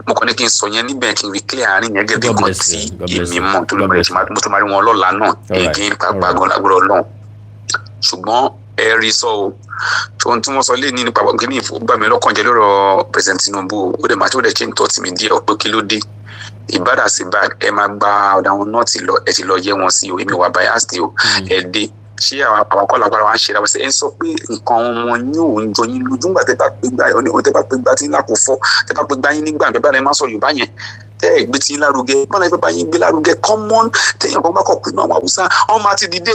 mo kàn ní kí n sọ yẹn níbẹ̀ kí n fi clear àárín yẹn gẹ́gẹ́ bí nǹkan tí èmi mọ̀ tó lóore mo tó máa rí wọn lọ́la náà again pàápàá gan lágbára Ọlọ́run ṣùgbọ́n ẹ rí sọ o ohun tí wọ́n sọ lé ní nípa kíní ìfowópamọ́ mi lọ́kàn jẹ́ lọ́rọ̀ President Tinubu ó dẹ̀ máa tó dẹ̀ kí n tọ́ tì mí díẹ̀ ọ̀pẹ́ kí ló dé ìbádà sí bá ẹ máa gba ọ̀dà wọn náà ẹ ti lọ yẹ wọn sí o èmi wà bias o ẹ dé ṣé àwọn akọ́lá agbára wa ń ṣe ra wọ́n ṣe ẹ ń sọ pé nǹkan ọmọ yín ò ń jọ yín lójú nígbà tẹ́ bá pé gbá tẹ́ bá pé gbá tí ńlá kò fọ́ tẹ́ bá pé gbá yín nígbà bẹ́ẹ̀ bá lẹ́ máa sọ Yorùbá yẹn tẹ́ ẹ̀ gbé tí yín lárugẹ bọ́lá ẹ bá yín gbé lárugẹ common téèyàn kan bá kọ̀ pé náà wà Haúsá ọmọ àti dìde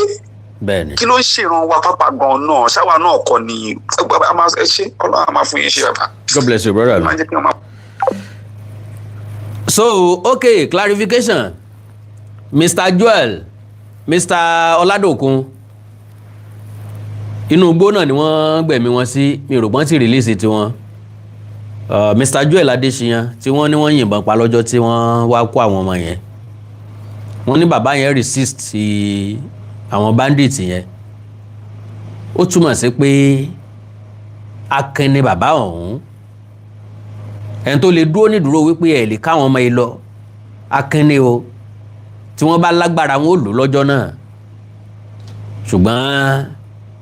kí ló ń ṣèràn wa pápá gan náà ṣáwa náà kọ ni ẹ ṣe Ọlọ́run á máa fún yín ṣe bàbá. God bless you brother. So, okay, clarification. Mr. Joel, Mr. Oladokun, inú igbó náà ni wọ́n gbẹ̀mí wọn sí, mi rò pọ́n ti release ti wọn. Mr. Joel Adéṣiyàn tí wọ́n ní wọ́n yìnbọn pa lọ́jọ́ tí wọ́n wá kó àwọn ọmọ yẹn. Wọ́n ní bàbá yẹn resist àwọn bandits yẹn. Ó túmọ̀ sí pé akin ni bàbá ọ̀hún. Ẹni tó lè dúró nídúró wípé ẹ lè káwọn ọmọ yìí lọ akínní o tí wọ́n bá lágbára wọn ò lò lọ́jọ́ náà ṣùgbọ́n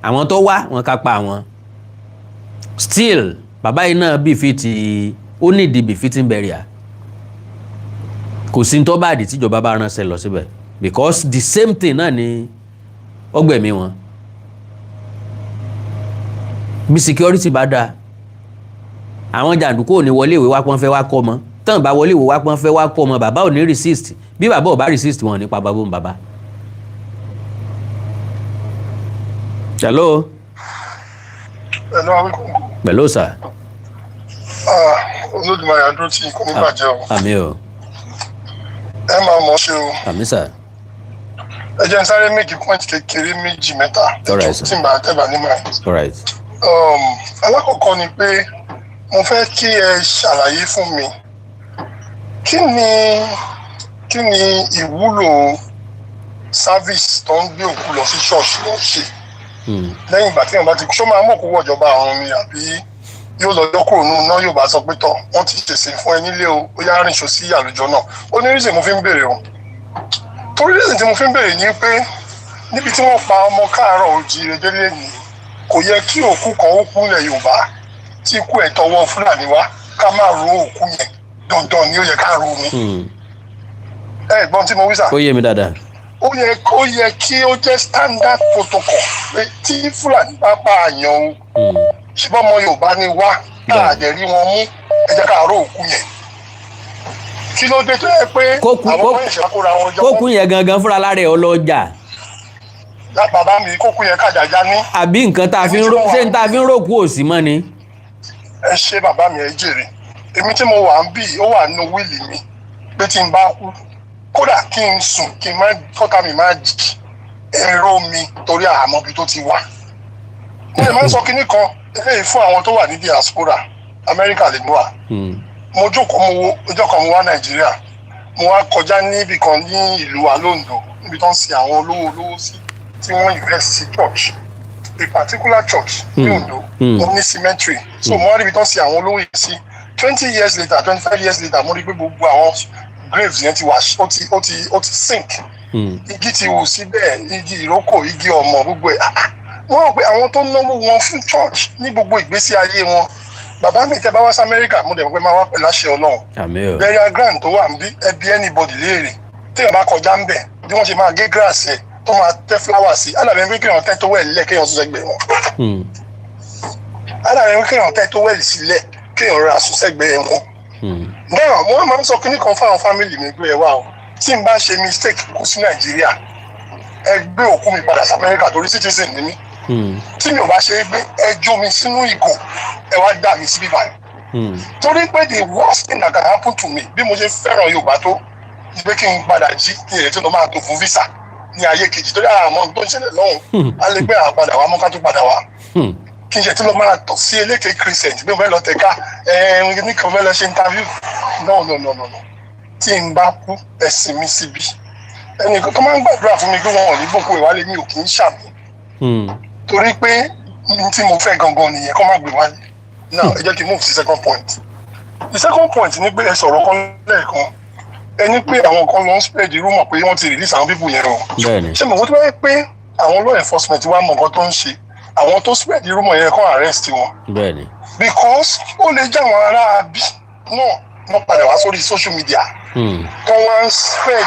àwọn tó wá wọn kápá wọn still bàbá yìí náà befit ó nídìí befitting burial kò sí tó bá dì tíjọba bá ránṣẹ́ lọ síbẹ̀ because the same thing náà ni ọgbẹ̀mí wọn bí security bá dáa àwọn jàǹdùkú ò ní wọlé ìwé wá pọ́n fẹ́ wá kọ́ ọmọ tán bá wọlé ìwé wá pọ́n fẹ́ wá kọ́ ọmọ bàbá ò ní resist bí bàbá ò bá resist wọn nípa bàbá òun bàbá. hello. hello sir. Olódùmarè àdúró tí kò ní bàjẹ́ o. àmín o. ẹ máa mọ̀ ṣe o. àmín sir. ẹ jẹ́ n sáré méjì point kékeré méjì mẹ́ta tí n bá tẹ́bà ní màá. alákọ̀ọ́kọ́ ni pé mo fẹ́ kí ẹ ṣàlàyé fún mi kí ni ìwúlò service tó ń gbé òkú lọ sí ṣọ́ọ̀ṣì lọ ṣe lẹ́yìn ìgbà tí wọ́n bá ti ṣó máa mọ̀ kó wọ̀jọba àwọn mi àbí yóò lọ́jọ́ kúrò nínú náà yóò bá sọ pé tọ̀ wọ́n ti ṣèṣe fún ẹ nílé o ó yá rìnṣó sí àlùjọ náà ó ní reason mo fi ń béèrè o torí reason tí mo fi ń béèrè ni pé níbi tí wọ́n pa ọmọ káàárọ̀ oòjíire délé ni kò yẹ kí òkú kan ó kú ilẹ̀ Yorùbá tí ikú ẹ̀ tọwọ́ Fúlàní wá ká máa ro òkú yẹn dandan ni ó yẹ ká ro mi. ẹ gbọ́n tí mo wí sà. ó yé mi dáadáa. ó yẹ kí ó jẹ́ standard protocol pé tí Fúlàní bá pa àyàn o ṣùgbọ́n ọmọ Yorùbá ni wá káàdẹ̀ rí wọn mú ẹ jẹ́ ká ro òkú yẹn. kí ló dé tó yẹ pé àwọn ọmọ ìṣẹ̀lẹ̀ kóra wọn jọ. kókù yẹn gangan fúnra lára ẹ̀ ọlọ́jà. bàbá mi kókù yẹn kàjàjà ní. àbí nǹkan tá a fi ń ro ṣé n tá a fi ń ròkú òsì mọ́ ni. ẹ ṣe bàbá mi ẹ jèrè èmi tí mo wà ń bì ó wà nínú wíìlì mi pé tí n bá kú kódà kí n sùn kí n má fọ́tà mi má jì ẹ̀rọ mi torí àmọ́ ibi tó ti wà. mo lè máa ń sọ kinní kan eléyìí fún àwọn tó wà ní diaspora Amẹ́ríkà lè mú wa. mo jókòó ọjọ́ kan mo wá Nàìjíríà mo wá kọjá níbì kan ní ìlú Alóńdó níbi tó ń sin àwọn olówó sí tí wọ́n invest sí church a particular church ní Ondo ó ní cemetery so mo wá ríbi tó ń sin àwọn olówó yìí sí 20 years later 25 years later mo rí pé gbogbo àwọn graves yẹn ti wà ó ti sink igi ti wù síbẹ̀ igi ìrókò igi ọmọ gbogbo ẹ̀ wọ́n rò pé àwọn tó náwó wọn fún church ní gbogbo ìgbésí ayé wọn bàbá mi tẹ́ bá wá sí Amẹ́ríkà mo dẹ̀ mọ̀ pé máa wá pẹ̀lú àṣẹ Ọlọ́run burial ground tó wà ń bí ẹbí anybody léèrè téèyàn bá kọjá ń bẹ̀ bí wọ́n ṣe máa gé grass ẹ̀ tó máa tẹ́ flower sí alábẹ́ pé kéèyàn tẹ́ tó wẹ̀lì lẹ̀ kéèyàn sún sẹ́gbẹ̀ẹ́ wọn alábẹ́ pé kéèyàn tẹ́ tó wẹ̀lì sílẹ̀ kéèyàn ra sún sẹ́gbẹ̀ẹ́ wọn. náà wọ́n máa ń sọ kíní kan fáwọn fámìlì mi pé ẹ wá o tí n bá ṣe mistake kú sí Nàìjíríà ẹ gbé òkú mi padà sí Amẹ́ríkà torí citizen ni mí tí mi ò bá ṣe é gbé ẹ jó mi sínú ìgò ẹ wá dà mí síbí báyìí torí pé the worst thing that can happen to me bí mo ṣe fẹ́ràn Yorùbá tó ni pé kí n padà jí kí ìrètí ló máa tó fún visa ní ayé kejì torí àmọ́ tó ń ṣẹlẹ̀ lọ́hùn á lè gbé àpadà wá mọ́ká tó padà wá kí n ṣe tí ló máa tọ̀ sí eléke christian bí mo fẹ́ lọ tẹ̀ka ní kí mo fẹ́ lọ ṣe interview no tí n bá kú ẹ̀sìn mi síbi ẹnì kan tó máa ń gbàdúrà fún mi pé wọn ò ní gbòkó ìwálé mi ò kì í ṣàmì torí pé tí mo fẹ́ gangan nìyẹn kó má gbé wálé now ẹ jẹ́ kí n move sí second point the second point ni pé ẹ sọ̀rọ̀ kan lẹ́ẹ̀kan ẹni pé àwọn kan lọ ń spread rumor pé wọ́n ti release àwọn people yẹn o ṣé mo wọ́n tó bá yẹ pé àwọn law enforcement wá mọ̀ nǹkan tó ń ṣe àwọn tó spread rumor yẹn kàn arrest wọn because ó lè jẹ́ àwọn ará bí náà wọ́n padà wá sórí social media tó wá ń spread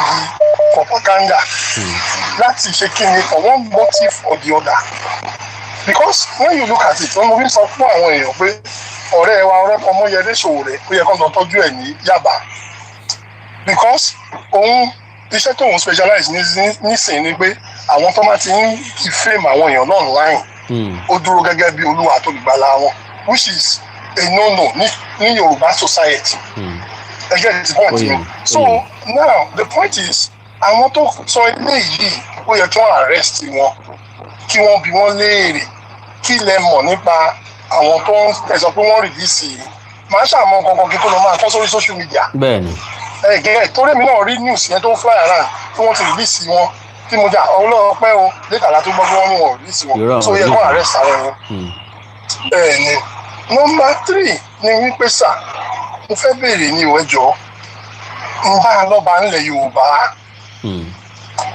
propaganda láti ṣe kí ni for one motive or the other because when you look at it wọ́n mo fi sọ fún àwọn èèyàn pé ọ̀rẹ́ wa ọ̀rẹ́ ọmọ yẹn léṣòwò rẹ̀ ó yẹ kó lọ tọ́jú ẹ̀ ní Yaba because òun iṣẹ́ tóun specialize nísìnyí ni pé àwọn tó máa ti ń frame àwọn èèyàn náà online ó dúró gẹ́gẹ́ bí olúwa àtolùgbàlà wọn which is a no-no ní Yorùbá society again the point mi so now the point is àwọn tó sọ ilé yìí ó yẹ kí wọ́n arrest wọn kí wọ́n bi wọ́n léèrè kí lẹ mọ̀ nípa àwọn tó ń tẹ̀sán pé wọ́n release yìí màá ṣàmọ́ kankan kí kó lọ máa kọ́ sórí social media. bẹ́ẹ̀ni. ẹ̀gẹ́ torí mi náà rí news yẹn tó ń fly around tí wọ́n ti release wọn tí mo jà ọlọ́run pẹ́ o létàlá tó gbọ́ pé wọ́n ní wọn release wọn so yẹ kó arrest àwọn wọn. bẹ́ẹ̀ni number 3 ni wípé sà mo fẹ́ béèrè ní ìwẹ́jọ́ ń bá lọ́ba ńlẹ̀ Yorùbá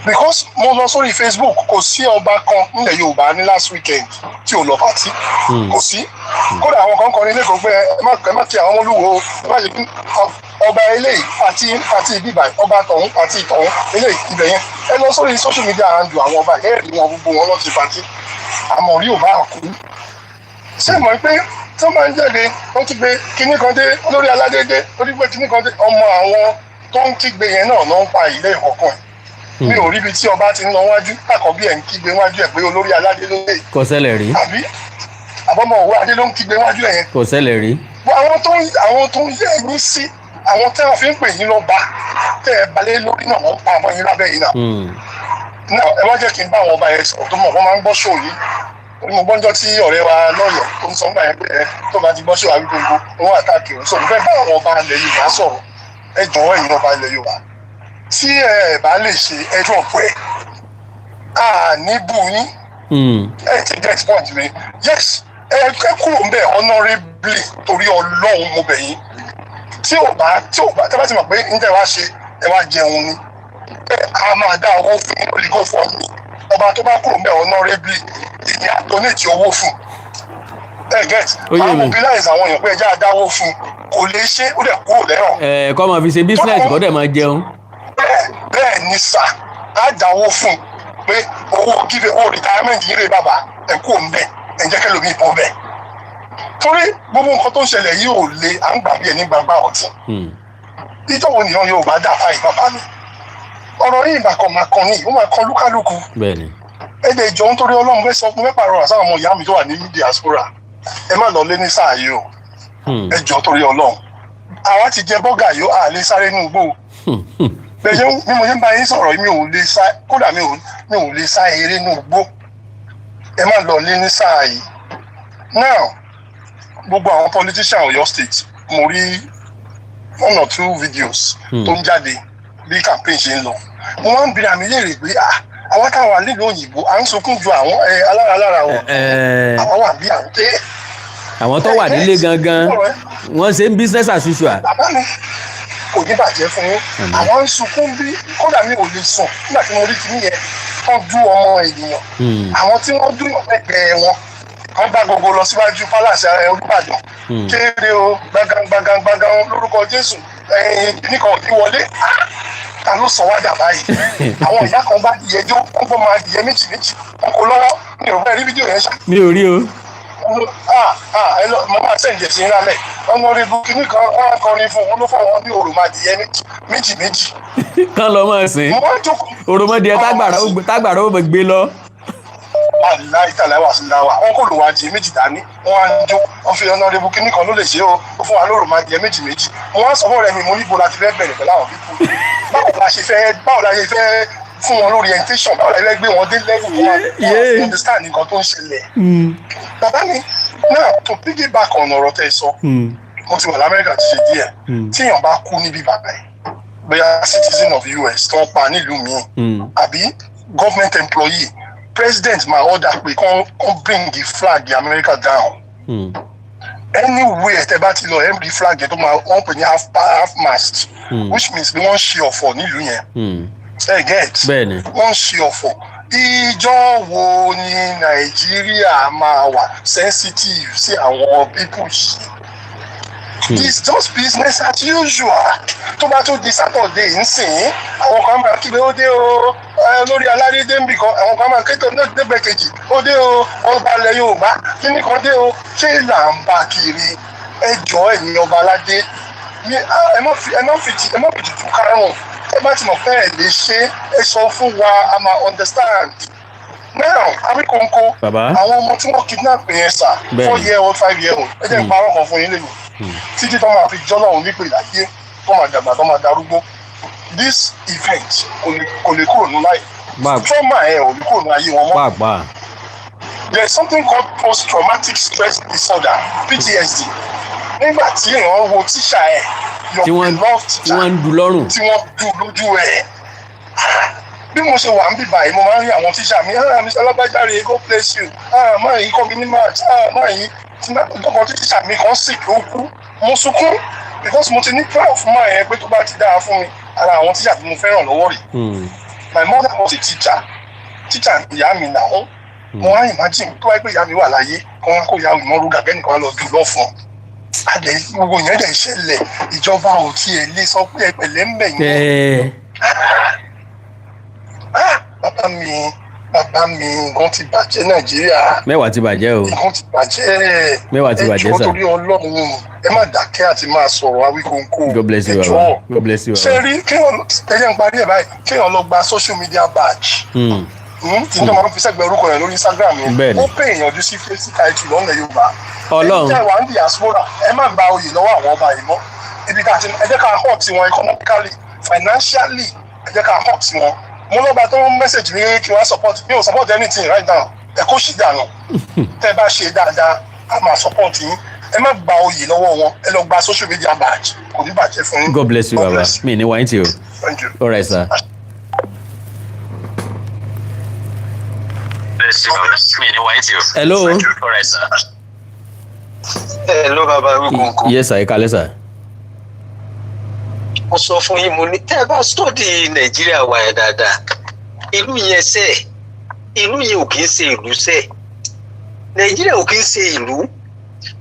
because mo lọ sórí Facebook kò sí ọba kan nílẹ̀ Yorùbá ní last weekend tí ò lọ pàtí kò sí kódà àwọn kan kọrin lẹ́kọ̀ọ́ pé ẹ má ti àwọn olúwo ẹ má ṣe ọba eléyìí àti ìbíbà ọba tọ̀hún àti ìtọ̀hún eléyìí ibẹ̀ yẹn ẹ lọ sórí social media handle àwọn ọba ẹ rí wọn gbogbo wọn lọ sí pàtí àmọ́ rí ò bá kú ṣé mọ̀ pé tí wọ́n máa ń jáde wọ́n ti gbé kinní kan dé olórí aládé dé lórí pé kinní kan dé ọmọ àwọn tó ń kígbe yẹn náà ló ń pa ilé ìkọ̀kan mi ò rí ibi tí ọba ti ń lọ wájú àkọ́bí ẹ̀ ń kígbe wájú ẹ̀ pé olórí aládé ló lè. kò ṣẹlẹ̀ rí. àbí àbọ̀mọ̀ òwú adé ló ń kígbe wájú ẹ̀ yẹn. kò ṣẹlẹ̀ rí. àwọn tó ń yẹ ẹ̀yìn sí àwọn tẹ́ wọ́n fi ń pè yín lọ́ba tẹ́ ẹ balẹ̀ lórí náà wọ́n pa ọmọ yín lábẹ́ yìí náà. náà ẹ wá jẹ́ kí n bá àwọn ọba yẹn sọ̀rọ̀ tó mọ̀ wọ́n máa ń gbọ́ ṣòó yìí mo gbọ́njọ́ tí ọ̀rẹ́ wa lọ́yọ̀ọ́ tó ń sọ nígbà yẹn pé tó bá ti gbọ́ ṣòó àbí gbogbo wọn àtàkì òun sọ̀rọ̀ fẹ́ bá àwọn ọba ilẹ̀ Yorùbá sọ̀rọ̀ ẹ jọ̀wọ́ ẹ̀yin ọba ilẹ̀ Yorùbá tí ẹ bá lè ṣe ẹjọ́ pẹ́ ní bú yín ẹ ti get point mi yes ẹ kúrò ń bẹ̀ honourably torí Ọlọ́run mo bẹ̀ yín tí ò bá tẹ́ bá ti mọ̀ pé ń tẹ́ wá ṣe ẹ wá jẹun ni a máa dá owó fún yín lórí go for me ọba tó bá kúrò ń bẹ̀ honourably ìyá donate owó fún ẹ get àwọn mobilize àwọn èèyàn pé ẹjẹ́ àdáwó fún kò lè ṣe ó dẹ̀ kúrò lẹ́rọ̀. kọ́ máa fi ṣe business kọ́ dẹ̀ máa jẹun. bẹ́ẹ̀ ni sà á dáwó fún pé owó give owó retirement yìí rè bàbá ẹ̀ kú òun bẹ́ẹ̀ ẹ̀ ń jẹ́ kẹ́lòmí ìbọn bẹ́ẹ̀. torí gbogbo nǹkan tó ń ṣẹlẹ̀ yìí ò le à ń gbà bí ẹni gbàgbà ọ̀tí. ìjọba nìyẹn yóò bá dà fáì bàbá mi ọ̀rọ̀ yìí ìbàkan máa kan ní ó máa kan lúkálùkù. ẹ̀dẹ̀ ìjọ ń torí Ọlọ́run fẹ́ sọ fún mẹ́pàá rọrùn sáwọn ọmọ ìyá mi tó wà ní diaspora ẹ má lọ lé ní sáà yìí o ẹ jọ torí Ọlọ́run àwa ti jẹ bọ́gà yìí à lè sáré nínú igbó bẹ́ẹ̀ ni mo ṣe ń bá yín sọ̀rọ̀ mi ò lè sá kódà mi ò lè sá eré nínú igbó ẹ má lọ lé ní sáà yìí now gbogbo àwọn politician Ọ̀yọ́ state mo rí 1 or 2 videos tó ń jáde bí campaign ṣe ń lọ mo máa ń bi àmì léèrè pé àwọn táwọn àlejò òyìnbó à ń sunkún ju àwọn alára wọn àwọn wà bí à ń tẹ́. àwọn tó wà nílé gangan wọ́n ṣe ń business as usual. bàbá mi kò ní bàjẹ́ fún yín àwọn ń sunkún bí kódà mi ò lè sùn nígbà tí mo rí kíní yẹn wọ́n dú ọmọ ènìyàn àwọn tí wọ́n dú ẹgbẹ́ wọn wọ́n bá gbogbo lọ síwájú pálásì Olúbàdàn kéré o gbàgán lórúkọ Jésù nìkan ò ní wọlé ta ló sọ wá dà báyìí àwọn ìyá kan bá dìyẹ jó wọn gbọ́ máa dìyẹ méjì wọn kò lọ́wọ́ mi ò bẹ́ẹ̀ rí fídíò yẹn ṣá. mi ò rí o. mo máa sẹ́ǹdì ẹ̀sìn lálẹ́ ọmọ rẹ̀ bu kínní kan wọ́n á kọrin fún wọn ló fọ́ wọn ní òròmọdìyẹ méjì. kán lọ mọ̀ sí òròmọdìyẹ tágbàrá ó gbé lọ. aláì tàlẹ́ wà sí láwà wọn kò lò wá di méjì dání wọn á ń jó wọn fi ọ̀nà rẹ̀bù kínní kan ló lè ṣe ó fún wa lóòrò máa di méjì wọn á sọ fún ọ̀rẹ́ mi mo níbo láti fẹ́ bẹ̀rẹ̀ pẹ̀lú àwọn pípọ̀ báwo la ṣe fẹ́ fún wọn lórí orientation báwo la fẹ́ gbé wọn dé lẹ́yìn wọn understand nǹkan tó ń ṣẹlẹ̀. bàbá mi náà to piggyback on ọ̀rọ̀ tẹ́ sọ mo ti wà lamẹ́ríkà ti ṣe díẹ̀ tíyàn bá kú níbi bàbá ẹ̀ bóyá citizen of US tó ń pa nílùú mi àbí government employee president ma order pé kàn bring the flag the America down. Anywhere tẹ́ bá ti lọ rí flag yẹn tó máa wọ́n pè ní half mast which means pé wọ́n ṣe ọ̀fọ̀ nílùú yẹn. ẹ get wọ́n ṣe ọ̀fọ̀. Ìjọ wo ni Nàìjíríà máa wà sensitive sí àwọn people yìí? It's just business as usual. Tó bá tó di Saturday nsìn àwọn kan máa kígbe ó dé o lórí aládé ń bì kan àwọn kan máa kéde ọdún kejì ó dé o ọba ilẹ̀ Yorùbá kíní kan dé o ṣé là ń bá kiri ẹjọ́ ẹ̀yin ọba aládé ẹ má fi jùjú kárùn ẹ bá ti mọ̀ pé ẹ lè ṣe ẹ sọ fún wa a máa understand. Now Abikonko àwọn ọmọ tí wọ́n kidnap yẹn sà 4-year-old 5-year-old ẹ jẹ́ ìparọ́ kan fún yín lẹ́nu títí tó máa fi jọ́lọ́run nípò ìdáyé tó máa dàgbà tó máa darúgbó this event kò lè kúrò ní láì trauma ẹ̀ ò lè kúrò ní ayé wọn mọ́. There is something called post-traumatic stress disorder PTSD nígbà tí èèyàn wo tíṣà ẹ̀ your beloved teacher tí wọ́n ń du lọ́rùn tí wọ́n du lójú ẹ̀ bí mo ṣe wà ń bíbà yìí mo máa ń rí àwọn tíṣà mi Mr. Alábàjáre God bless you máa yí kọ́ mi ní march máa yí ọkọ̀ tíṣà mi kan sì ló kú mo sunkún because mo ti ní plan fún máa yẹn pé tó bá ti dáa fún mi ara àwọn tíṣà tí mo fẹ́ràn lọ́wọ́ rẹ̀ my mother was a teacher ìyá mi náà mo wá imagine tó wáyé pé ìyá mi wà láyé kó ìyá mi mọ́rú gàgẹ́ nìkan lọ dùn lọ́fọ̀ọ́ àdé gbogbo yẹn dẹ̀ ṣẹlẹ̀ ìjọba ò tiẹ̀ lè sọ pé ẹ̀pẹ̀lẹ́ ń bẹ̀ yẹn. bàbá mi nǹkan ti bàjẹ́ Nàìjíríà. mẹ́wàá ti bàjẹ́ o. nǹkan ti bàjẹ́. mẹ́wàá ti bàjẹ́ sà. ẹ jọ̀ọ́ torí Ọlọ́run ẹ má dákẹ́ àti máa sọ̀rọ̀ Awíkonko. God bless you baba. God bless you baba. ṣe rí kéèyàn ẹ̀yẹ́ ń parí ẹ̀ báyìí kéèyàn lọ gba social media badge. tí tó máa ń fi sẹ́gbẹ̀ẹ́ orúkọ rẹ̀ lórí Instagram yẹn ó pè èèyàn ojú sí fesi title lọ́nà Yorùbá. Ọlọ́run ẹ jẹ́ wà ní diaspora ẹ má gba oyè lọ́wọ́ àwọn ọba yìí mọ́ ibi ká ẹ jẹ́ ká hot tiwọn economically financially ẹ jẹ́ ká hot tiwọn mo lọ́ba tó ń message mi kí wọ́n support mi ò support anything right now ẹ kó ṣì dànù tẹ́ bá ṣe dáadáa a máa support yín ẹ má gba oyè lọ́wọ́ wọn ẹ lọ gba social media badge kò ní bàjẹ́ fún yín. God bless you baba mi ní wáyé tí o. Thank you. All right sir. Hello. Hello baba Awíkonko. Yes sir, ẹ kálẹ́ sir. Mo sọ fún yín mo ní tẹ́ ẹ bá study Nàìjíríà wa yẹn dáadáa ìlú yẹn sẹ́ ìlú yẹn ò kì í ṣe ìlú sẹ́ Nàìjíríà ò kì í ṣe ìlú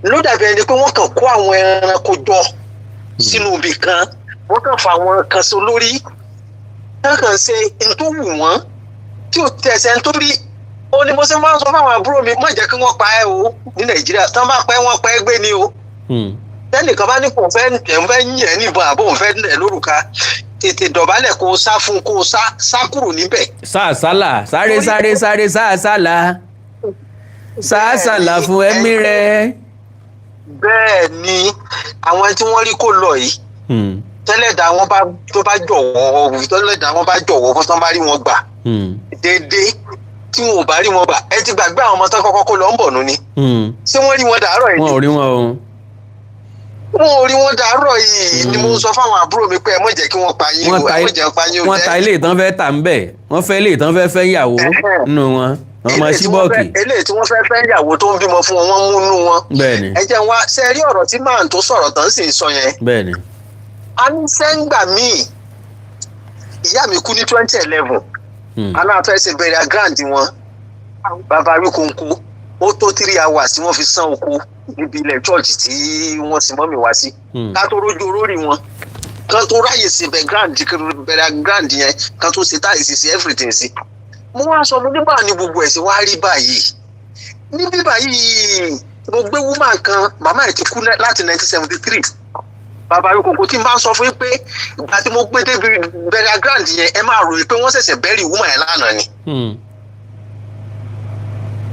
ló dàbí ẹni pé wọ́n kàn kó àwọn ẹranko jọ sínú ibì kan wọ́n kàn fa àwọn kan so lórí wọ́n kàn ṣe ntòwù wọn tí ò tẹ̀sẹ̀ nítorí ó ní mo ṣe máa ń sọ fáwọn àbúrò mi má jẹ́ kí wọ́n pa ẹ́ o ní Nàìjíríà tán bá pẹ́ wọ́n pẹ́ gbé ni o. tẹ́nìkan bá ní kò fẹ́ yìn ẹ́ níbọn àbò òun fẹ́ nẹ̀ lórúkà tètè dọ̀bálẹ̀ kó o sá fún kó o sá kúrò níbẹ̀. Sàásàlà sáré sàásàlà sàásàlà fún ẹ̀mí rẹ. bẹ́ẹ̀ ni àwọn tí wọ́n rí kó lọ yìí tẹ́lẹ̀dá wọn bá jọ̀wọ́ fún tán bá rí wọn gbà déédéé tí wọn ò bá rí wọn gbà ẹ ti gbàgbé àwọn ọmọ tán kọ́kọ́ kó lọ ń bọ̀ nù ni ṣé wọ́n rí wọn dàárọ̀ yìí. wọn ò rí wọn o. wọn ò rí wọn dàárọ̀ yìí ni mo sọ fáwọn àbúrò mi pé ẹ mọ̀ jẹ́ kí wọ́n pa yín o ẹ mọ̀ jẹ́ pa yín o. wọ́n ta ilé ìtàn fẹ́ tà ń bẹ̀ wọ́n fẹ́ ilé ìtàn fẹ́ yàwó nínú wọn ọmọ síbọ̀kì. eléyìí tí wọ́n fẹ́ yàwó tó ń bímọ fún wọn wọ́n mú nú wọn. bẹ́ẹ̀ni. ẹ jẹ́ wá ṣe rí ọ̀rọ̀ tí màá tó sọ̀rọ̀ tán sì ń sọ yẹn. bẹ́ẹ̀ni. a ní sẹ́ńgbà míì ìyá mi kú ní 2011 aláàfẹ́ ṣe bẹ̀rẹ̀ grand wọn bàbá Awíkonko ó tó 3 hours tí wọ́n fi sán oko níbi ilẹ̀ church tí wọ́n sì mọ́ mi wá sí ká tó rójú olórí wọn kan tó ráyè sí bẹ̀rẹ̀ grand yẹn kan tó ṣe táyì sí everything sí. mo wá sọ fún nígbà ní gbogbo ẹ̀sìn wá rí báyìí níbí báyìí mo gbé woman kan màmá ẹ̀ ti kú láti 1973 bàbá Awíkonko tí n bá sọ fún yín pé ìgbà tí mo gbé débi bẹ̀rẹ̀ grand yẹn ẹ máa ròyìn pé wọ́n ṣẹ̀ṣẹ̀ bẹ́rì woman yẹn lánàá ni.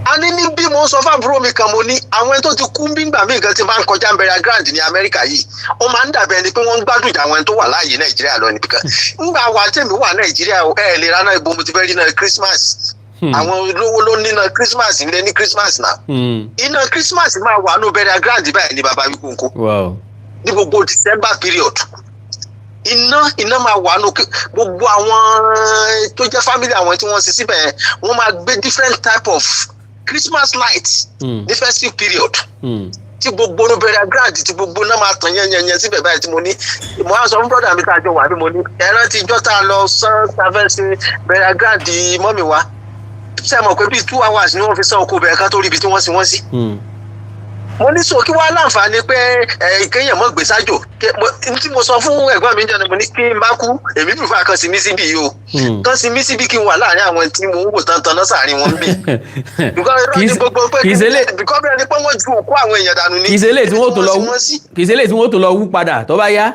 a ní bí mo sọ fún àbúrò mi kan mo ní àwọn ẹni tó ti kú nígbà míì kan tí máa ń kọjá bẹ̀rẹ̀ grand ní Amẹ́ríkà yìí ó máa ń dàbí ẹni pé wọ́n ń gbádùn ìjà àwọn ẹni tó wà láàyè Nàìjíríà lọ níbi kan nígbà wà tèmi wà Nàìjíríà ẹ lè rán ibo mo ti fẹ́ rí náà Christmas àwọn olówó ló ní náà Christmas nílé ní Christmas náà iná Christmas máa wà nù bẹ̀rẹ̀ grand báyìí ní bàbá Awíkonko ní gbogbo December period iná máa wà nù gbogbo àwọn tó jẹ́ family àwọn tí wọ́n ṣe síbẹ̀ wọ́n máa gbé different type of Christmas lights ní festive period tí gbogbo ló bẹ̀rẹ̀ grand tí gbogbo náà máa tàn yẹn síbẹ̀ báyìí tí mo ní mo á sọ fún brother mi tá a jọ wà bí mo ní ẹran tí ìjọ tá a lọ sán tá a fẹ́ ṣe bẹ̀rẹ̀ grand mọ́mì wa ṣe mọ̀ pé bíi 2 hours ni wọ́n fi sán oko bẹ̀rẹ̀ ká tó rí ibi tí wọ́n sin wọ́n sí. mo ní sọ kí wàá láǹfààní pé kéèyàn mọ̀ gbé sájò tí mo sọ fún ẹ̀gbọ́n mi jẹ́ mo ní kí n bá kú èmi prefer kan sí mí síbi yìí o kan sí mí síbi kí n wà láàrin àwọn tí mo ń wò tán náà sàárín wọn bí. kì í ṣe lè pé wọ́n ju òkú àwọn èèyàn dànù ní. kì í ṣe lè tí wọ́n tó lọ wú padà tó bá yá.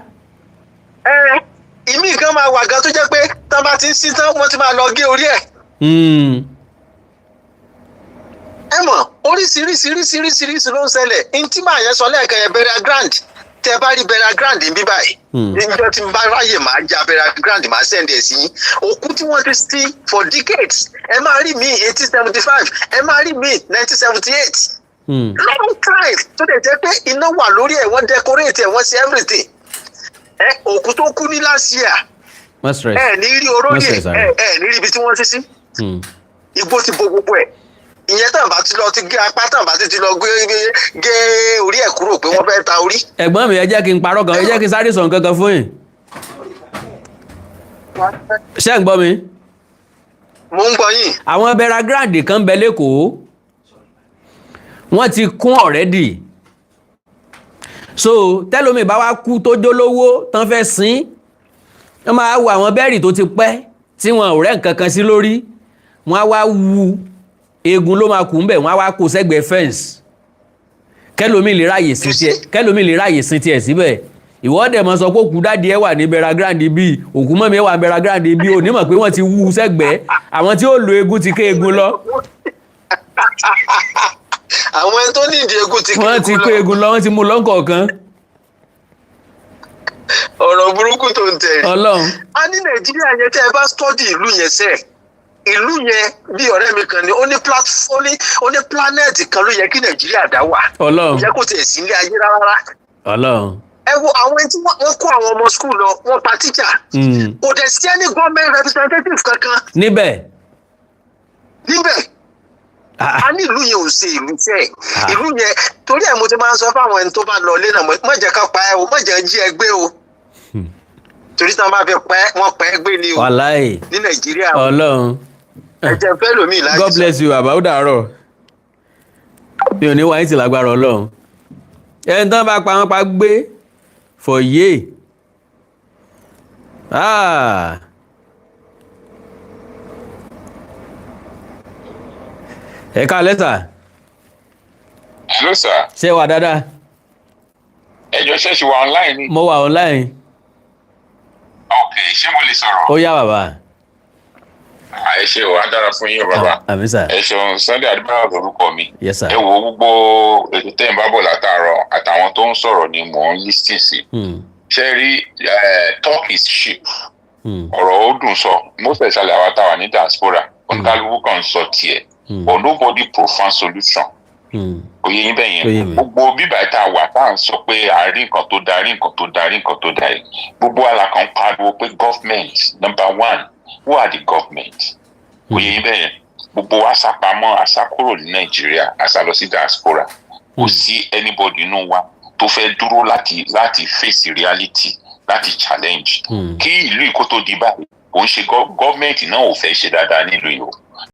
ìmí kan máa wà gan tó jẹ́ pé tán bá ti ń sí tán wọ́n ti máa lọ gé orí ẹ̀. ẹ mọ̀ oríṣiríṣiríṣiríṣiríṣi ló ń ṣẹlẹ̀ ntí màá yẹn sọ lẹ́ẹ̀kan yẹn bẹ̀rẹ̀ grand tẹ bá rí bẹ̀rẹ̀ grand ń bí báyìí níjọ́ tí n bá ráyè máa ja bẹ̀rẹ̀ grand máa sẹ́ndẹ̀ sí yín òkú tí wọ́n ti sí for decades ẹ máa rí mi 1875 ẹ máa rí mi 1978 long time tó dẹ̀ jẹ́ pé iná wà lórí ẹ̀ wọ́n decorate ẹ̀ wọ́n ṣe everything òkú tó kú ní last year ẹ ní rí oróyè ẹ ní rí ibi tí wọ́n ti sí igbó ti bo gbogbo ẹ̀ ìyẹn tàn bá ti lọ ti gé apá tàn bá ti lọ gé orí ẹ̀ kúrò pé wọ́n fẹ́ ta orí. ẹ̀gbọ́n mi ẹ jẹ́ kí n parọ́ gan ẹ jẹ́ kí n sáré sọ nǹkan kan fún yín. ṣé ń gbọ́ mi. mo ń gbọ́ yín. àwọn burial ground kan bẹ lẹ́kọ̀ọ́ wọ́n ti kún already so tẹ́lómi bá wá kú tó jólówó tán fẹ́ sin wọ́n máa wo àwọn bẹ́ẹ̀rì tó ti pẹ́ tí wọn ò rẹ́ nǹkan kan sí lórí wọ́n á wá wu eegun ló máa kù ń bẹ̀ wọ́n á wá kó sẹ́gbẹ̀ẹ́ fẹ́ǹsì kẹ́lómi lè ráyè sin tiẹ̀ síbẹ̀ ìwọ́dẹ̀ mọ́ sọ pé òkú dáàdi ẹ wà ní burial ground bíi òkú mọ́mi ẹ wà ní burial ground bíi onímọ̀ pé wọ́n ti wú sẹ́gbẹ̀ẹ́ àwọn tí ó lo eegun ti ké eegun lọ. àwọn ẹni tó nídìí eegun ti ké eegun lọ. wọ́n ti kó eegun lọ wọ́n ti mú lọ́kọ̀ọ̀kan. ọ̀rọ̀ burúkú tó ń tẹ̀. Ọlọ́run. a ní Nàìjíríà yẹn tẹ́ ẹ bá stọ́dì ìlú yẹn sẹ́ẹ̀ ìlú yẹn bí ọ̀rẹ́ mi kan ní ó ní planẹ̀tì kan ló yẹ kí Nàìjíríà dá wà. Ọlọ́run. ìyẹn kò tiẹ̀ sí ilé ayé rárá. Ọlọ́run. ẹ wo àwọn ẹni tí wọ́n kó àwọn ọmọ skul lọ wọ́n pa tíjà. kò dẹ̀ sí ẹni government representative kankan. níbẹ̀. a ní ìlú yẹn ò ṣe ìlú fẹ́ ìlú yẹn torí ẹ̀ mo ti máa ń sọ fáwọn ẹni tó bá lọ ilé náà má jẹ́ ká pa ẹ́ o má jẹ́ jí ẹ gbé o torí tí wọ́n bá fi pẹ́ wọ́n pẹ́ gbé ni o wàláì ní Nàìjíríà. Ọlọ́run. ẹ jẹ́ fẹ́ lómi ìlàjì. God bless you bàbá ó dàárọ̀ mi ò ní wáyé tí lágbára Ọlọ́run ẹni tán bá pa wọ́n pa gbé fọ̀yé ẹ káalẹ́ sà. Hello sir. ṣé wà dáadáa. ẹjọ ṣẹ́ẹ̀ṣì wà online ni. mo wà online. ok ṣé mo lè sọ̀rọ̀. ó yá bàbá. ẹ ṣe o á dára fún yín bàbá. àmín sà. ẹ ṣeun Sunday Adébáyọ̀ lórúkọ mi. yes sir. ẹ wo gbogbo ètò tẹ́ ń bá bọ̀ látàárọ̀ àtàwọn tó ń sọ̀rọ̀ ni mò ń lísìn sí. ṣe rí talk is cheap. ọ̀rọ̀ ó dùn sọ most especially àwa táwa ní diaspora oníkálukú kan ń sọ tiẹ̀ but nobody profound solution. Oyè yín bẹ́ẹ̀ yẹn gbogbo bíbá tá a wà tá à ń sọ pé àárín nǹkan tó darí nǹkan tó darí nǹkan tó darí gbogbo àlàkàn pariwo pé government number one who are the government. Oyè yín bẹ́ẹ̀ yẹn gbogbo wa sápamọ́ àsákúrò ní Nàìjíríà àsá lọ sí diaspora kò sí anybody inú wa tó fẹ́ dúró láti face reality láti challenge kí ìlú ìkó tó di báyìí kò ń ṣe gọ́ọ̀mẹ̀ntì náà ò fẹ́ ṣe dáadáa nílùú yìí o